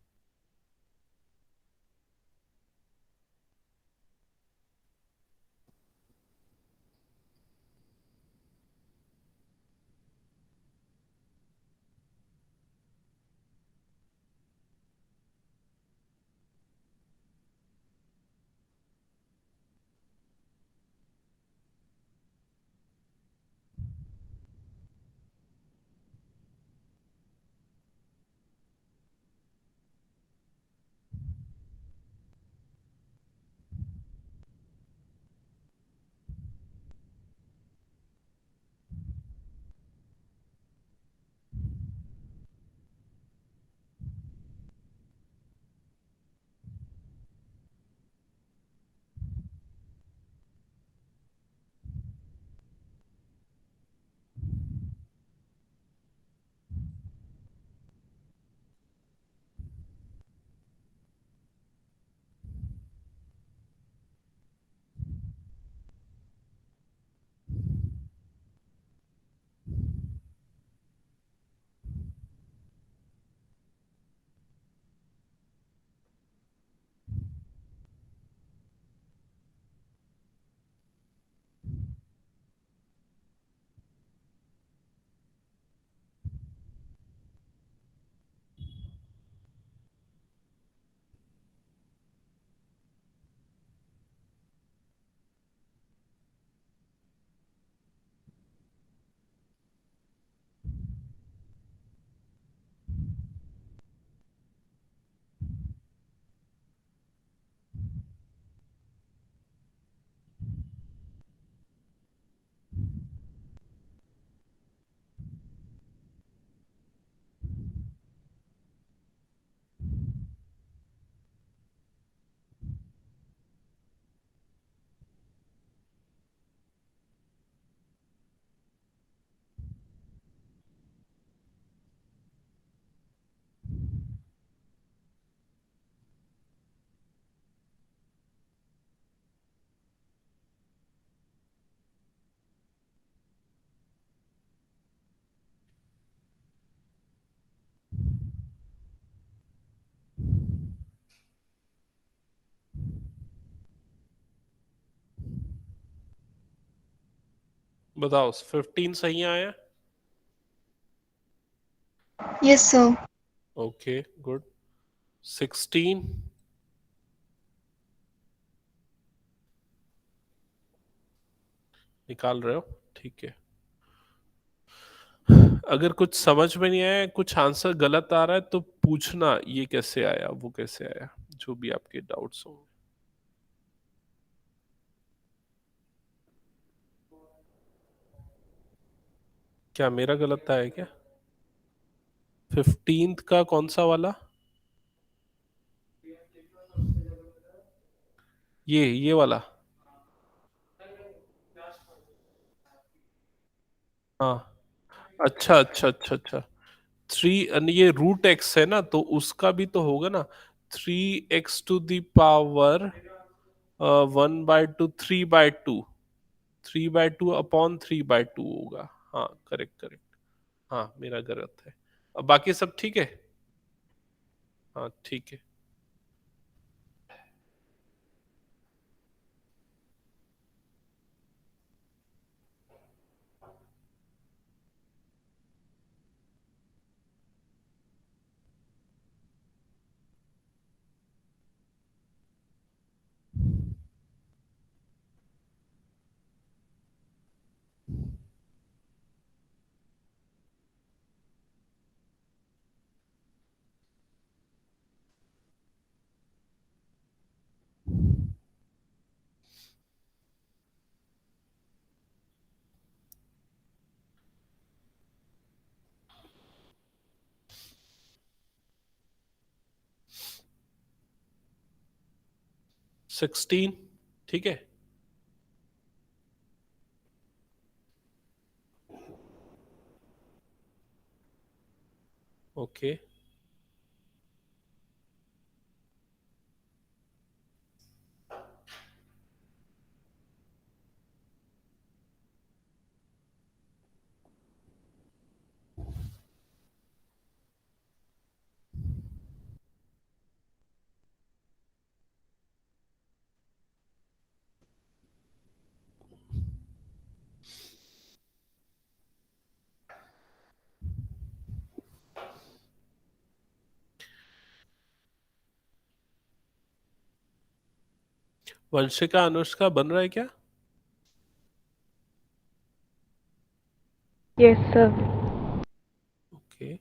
बताओ 15 सही आया, Yes, sir. ओके गुड, 16 निकाल रहे हो, ठीक है। अगर कुछ समझ में नहीं आया, कुछ आंसर गलत आ रहा है तो पूछना ये कैसे आया वो कैसे आया, जो भी आपके डाउट्स हो। क्या मेरा गलत आया क्या, 15th का कौन सा वाला, ये वाला, हाँ, अच्छा अच्छा अच्छा अच्छा, थ्री, ये रूट एक्स है ना, तो उसका भी तो होगा ना, 3x⁴ 1/2, 3/2, 3/2 अपॉन 3/2 होगा, हाँ करेक्ट करेक्ट, हाँ मेरा गलत है, अब बाकी सब ठीक है, हाँ ठीक है। 16, ठीक है। ओके, वंशिका अनुष्का बन रहा है क्या? Yes, sir. Okay,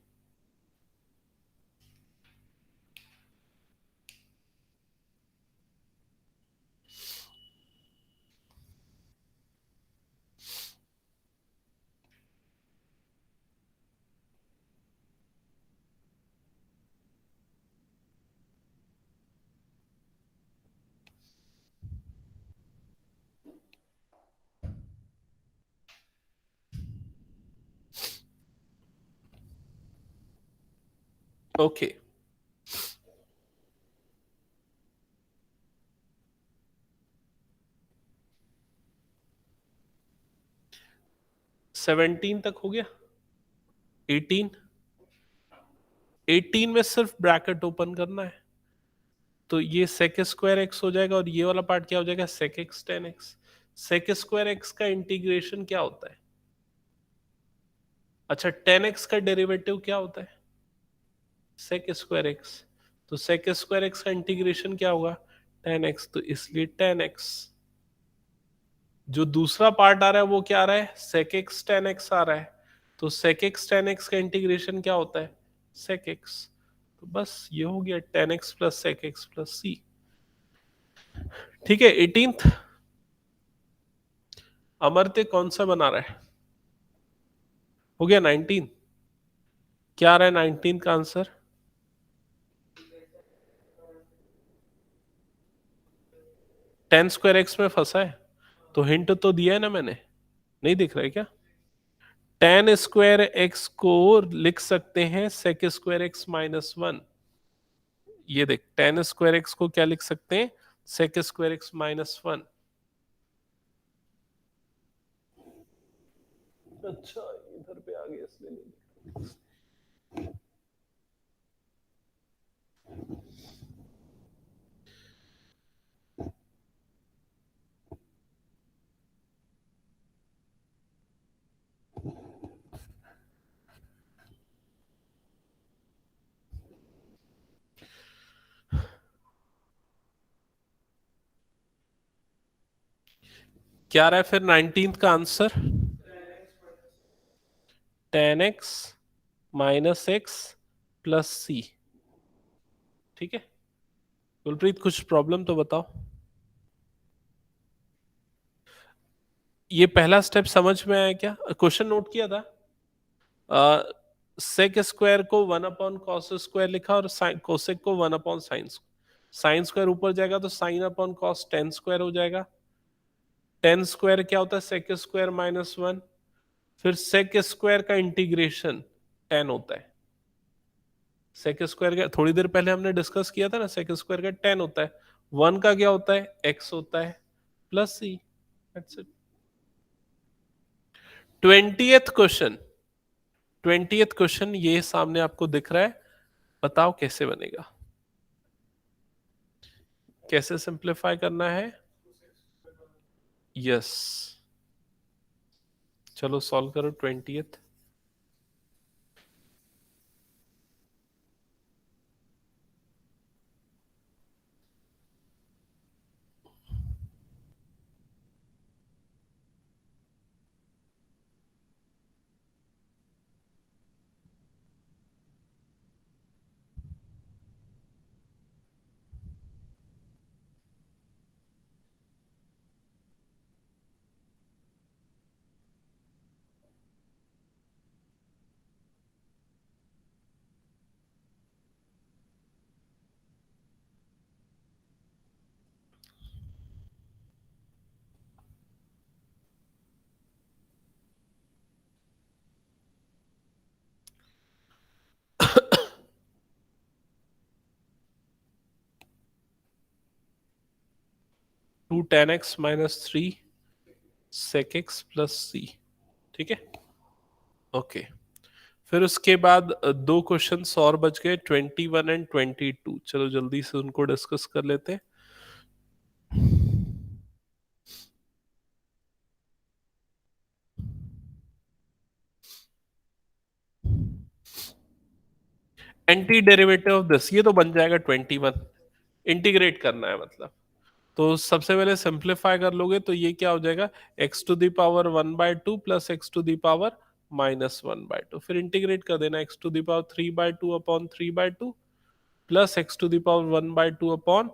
okay. 17 तक हो गया। 18, 18 में सिर्फ ब्रैकेट ओपन करना है, तो ये सेक स्क्वायर एक्स हो जाएगा और ये वाला पार्ट क्या हो जाएगा, sec X tan X. Sec square X का इंटीग्रेशन क्या होता है? अच्छा, टेन एक्स का डेरिवेटिव क्या होता है? Sec square X. तो सेक स्क्वायर एक्स का इंटीग्रेशन क्या होगा, टेन एक्स, तो इसलिए टेन एक्स। जो दूसरा पार्ट आ रहा है वो क्या आ रहा है, सेक एक्स टेन एक्स आ रहा है। तो सेक एक्स टेन एक्स का इंटीग्रेशन क्या होता है, सेक एक्स। तो बस ये हो गया tan x plus sec x plus c. ठीक है। 18th अमर्त्य कौन सा बना रहा है? हो गया 19। क्या आ रहा है 19 का आंसर? टेन स्क्वायर एक्स में फंसा है, तो हिंट तो दिया है ना मैंने, नहीं दिख रहा है क्या? टेन स्क्वायर एक्स को लिख सकते हैं sec square X minus one. ये देख, टेन स्क्वायर एक्स को क्या लिख सकते हैं, sec square X minus one. अच्छा, इधर पे आ गया इसलिए नहीं। क्या रहा है फिर 19th का answer? Tan x minus x plus c. ठीक है। गुलप्रीत, कुछ प्रॉब्लम तो बताओ। ये पहला स्टेप समझ में आया क्या? क्वेश्चन नोट किया था? सेक स्क्वायर को वन अपॉन कॉस स्क्वायर लिखा और कोसेक को one upon sine. Sine square ऊपर जाएगा तो sine upon cos tan square हो जाएगा। टेन स्क्वायर क्या होता है, सेक स्क्वायर माइनस वन। फिर सेक स्क्वायर का इंटीग्रेशन टेन होता है। सेक स्क्वायर का थोड़ी देर पहले हमने डिस्कस किया था ना, सेक स्क्वायर का टेन होता है। वन का क्या होता है, एक्स होता है plus C. That's it. 20th question. 20th question ये सामने आपको दिख रहा है, बताओ कैसे बनेगा, कैसे सिंप्लीफाई करना है। यस, चलो सॉल्व करो 20th। 2 tan x minus 3 sec x plus c, ठीक है। ओके, फिर उसके बाद दो क्वेश्चंस और बच गए, 21 एंड 22। चलो जल्दी से उनको डिस्कस कर लेते हैं। एंटी डेरिवेटिव ऑफ दिस, ये तो बन जाएगा 21, इंटीग्रेट करना है मतलब। तो सबसे पहले सिंप्लीफाई कर लोगे तो ये क्या हो जाएगा, x to the power 1/2 plus x to the power -1/2। फिर इंटीग्रेट कर देना, x to the power 3/2 upon 3/2 plus x to the power 1/2 upon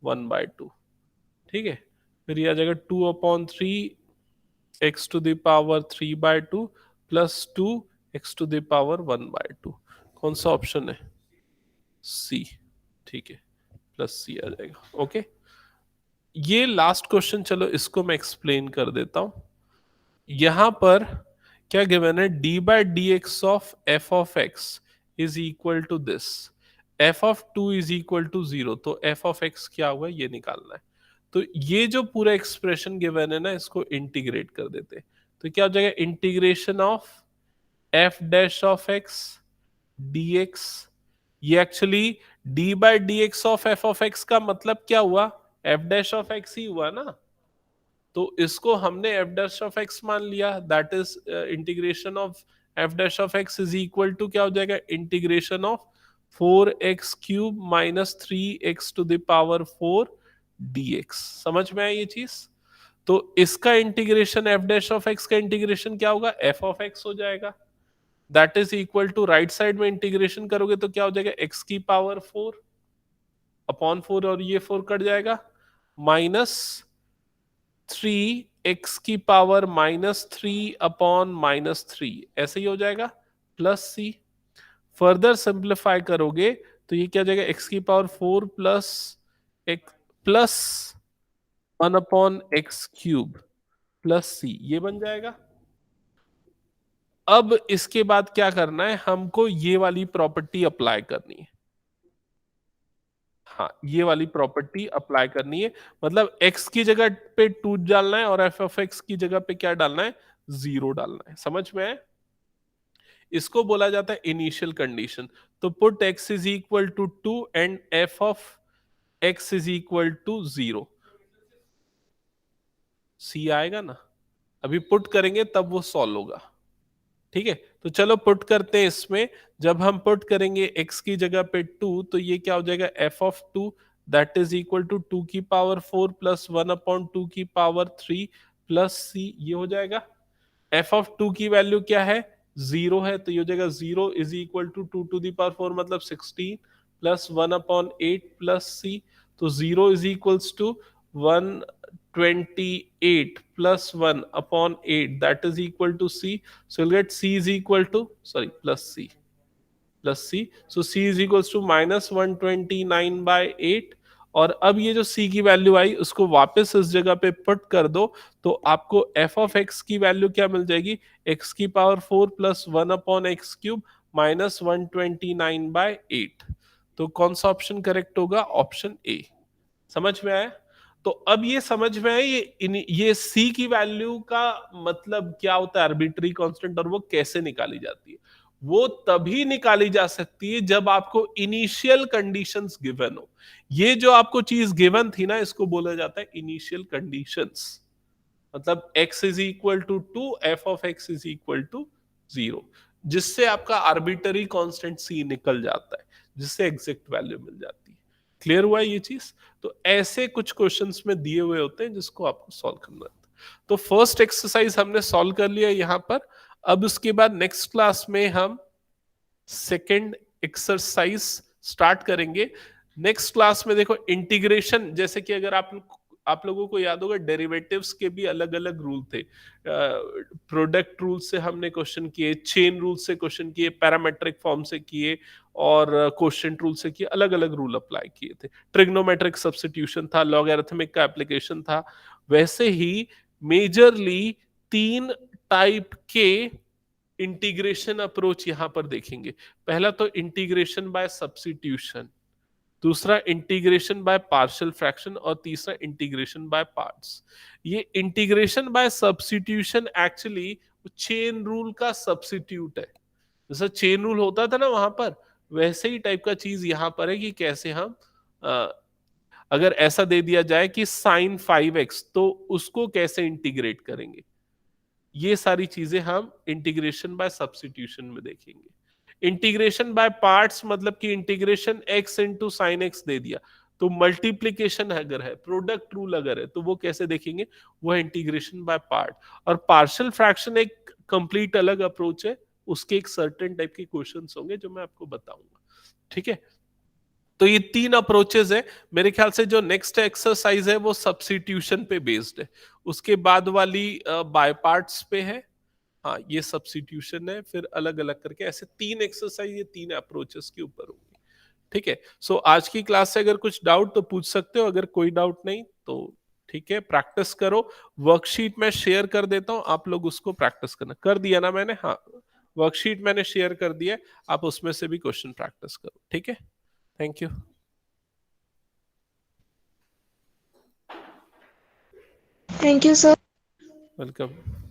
1/2, ठीक है। फिर ये आ जाएगा 2/3 x to the power 3/2 plus 2 x to the power 1/2। कौन सा ऑप्शन है, सी, ठीक है, प्लस सी आ जाएगा। ओके, ये लास्ट क्वेश्चन, चलो इसको मैं एक्सप्लेन कर देता हूं। यहां पर क्या गिवन है, D by D x of F of x is equal to this, F of 2 is equal to 0। तो एफ ऑफ एक्स क्या हुआ ये निकालना है। तो ये जो पूरा एक्सप्रेशन गिवन है ना, इसको इंटीग्रेट कर देते हैं। तो क्या हो जाएगा, integration of f dash of x D x. ये actually d by D x of F of x का मतलब क्या हुआ, एफ डैश ऑफ एक्स ही हुआ ना। तो इसको हमने एफ डैश ऑफ एक्स मान लिया, that is integration of f dash of x is equal to क्या हो जाएगा, integration of 4x³ minus 3x to the power 4 dx। समझ में आया ये चीज। तो इसका integration f dash of x का इंटीग्रेशन क्या होगा, एफ ऑफ एक्स हो जाएगा, that is equal to right side में इंटीग्रेशन करोगे तो क्या हो जाएगा, x की पावर 4 अपॉन 4 और ये 4 कट जाएगा, माइनस 3x की पावर -3 अपॉन -3, ऐसे ही हो जाएगा, प्लस सी। फर्दर सिंप्लीफाई करोगे तो ये क्या हो जाएगा, x की पावर 4 plus x plus 1/x³ plus c, ये बन जाएगा। अब इसके बाद क्या करना है, हमको ये वाली प्रॉपर्टी अप्लाई करनी है। हाँ, ये वाली प्रॉपर्टी अप्लाई करनी है, मतलब x की जगह पे 2 डालना है और एफ ऑफ एक्स की जगह पे क्या डालना है, 0 डालना है। समझ में है, इसको बोला जाता है इनिशियल कंडीशन। तो put x is equal to 2 and f of x is equal to 0, C आएगा ना। अभी पुट करेंगे तब वो सॉल्व होगा, ठीक है। तो चलो पुट करते हैं इसमें। जब हम पुट करेंगे x की जगह पे 2, तो ये क्या हो जाएगा, f of 2 that is equal to 2 की पावर 4 प्लस 1/2 की पावर 3 प्लस सी, ये हो जाएगा। f ऑफ 2 की वैल्यू क्या है, 0 है, तो ये हो जाएगा 0 is equal to 2 to the power 4 मतलब 16 प्लस 1/8 प्लस सी। तो 0 is equals to 128 plus 1 upon 8 that is equal to C. So you'll get C is equal to, sorry, plus C. Plus C. So C is equals to minus 129/8। और अब ये जो C की value आई उसको वापस इस जगह पे पुट कर दो, तो आपको f ऑफ x की वैल्यू क्या मिल जाएगी, x की पावर 4 प्लस 1/x³ माइनस 129/8। तो कौन सा ऑप्शन करेक्ट होगा, ऑप्शन ए। समझ में आया। तो अब ये समझ में आया ये सी की वैल्यू का मतलब क्या होता है, आर्बिट्री कांस्टेंट, और वो कैसे निकाली जाती है। वो तभी निकाली जा सकती है जब आपको इनिशियल कंडीशंस गिवन हो। ये जो आपको चीज गिवन थी ना, इसको बोला जाता है इनिशियल कंडीशंस। मतलब x is equal to 2, f of x is equal to 0, जिससे आपका आर्बिटरी कांस्टेंट c निकल जाता है, जिससे एग्जैक्ट वैल्यू मिल जाती है। क्लियर हुआ ये चीज। तो ऐसे कुछ क्वेश्चंस में दिए हुए होते हैं जिसको आपको सॉल्व करना है। तो फर्स्ट एक्सरसाइज हमने सॉल्व कर लिया यहां पर। अब उसके बाद नेक्स्ट क्लास में हम सेकेंड एक्सरसाइज स्टार्ट करेंगे। नेक्स्ट क्लास में देखो इंटीग्रेशन, जैसे कि अगर आप लोगों को याद होगा, डेरिवेटिव्स के भी अलग अलग रूल थे। प्रोडक्ट रूल से हमने क्वेश्चन किए, चेन रूल से क्वेश्चन किए, पैरामेट्रिक फॉर्म से किए, और क्वेश्चन रूल से किए, अलग अलग रूल अप्लाई किए थे। ट्रिग्नोमेट्रिक सब्स्टिट्यूशन था, लॉगरिथमिक का एप्लीकेशन था। वैसे ही मेजरली 3 टाइप के इंटीग्रेशन अप्रोच यहां पर देखेंगे। पहला तो इंटीग्रेशन बाय सब्स्टिट्यूशन, दूसरा इंटीग्रेशन बाय पार्शियल फ्रैक्शन और तीसरा इंटीग्रेशन बाय पार्ट्स। ये integration by substitution actually chain rule का सब्स्टिट्यूट है। जैसा चेन रूल होता था ना वहां पर, वैसे ही टाइप का चीज यहां पर है कि कैसे हम अगर ऐसा दे दिया जाए कि साइन 5x तो उसको कैसे इंटीग्रेट करेंगे, ये सारी चीजें हम इंटीग्रेशन बाय सब्स्टिट्यूशन में देखेंगे। इंटीग्रेशन बाय पार्ट्स मतलब कि integration x into sine x दे दिया, तो मल्टीप्लीकेशन अगर है, प्रोडक्ट रूल अगर है, तो वो कैसे देखेंगे, वो इंटीग्रेशन बाय पार्ट। और पार्शियल फ्रैक्शन एक कंप्लीट अलग अप्रोच है, उसके एक सर्टेन टाइप के क्वेश्चंस होंगे जो मैं आपको बताऊंगा। ठीक है, तो ये 3 अप्रोचेस है। मेरे ख्याल से जो नेक्स्ट एक्सरसाइज है वो सब्स्टिट्यूशन पे बेस्ड है, उसके बाद वाली बाय पार्ट्स पे है। हाँ, ये सब्स्टिट्यूशन है, फिर अलग अलग करके ऐसे 3 एक्सरसाइज, ये 3 अप्रोचेस के ऊपर होंगी। ठीक है, सो आज की क्लास से अगर कुछ डाउट तो पूछ सकते हो, अगर कोई डाउट नहीं तो ठीक है, प्रैक्टिस करो। वर्कशीट में शेयर कर देता हूं, आप लोग उसको प्रैक्टिस करना। कर दिया ना मैंने? हाँ, वर्कशीट मैंने शेयर कर दिया, आप उसमें से भी क्वेश्चन प्रैक्टिस करो। ठीक है, thank you, Thank you, sir. Welcome.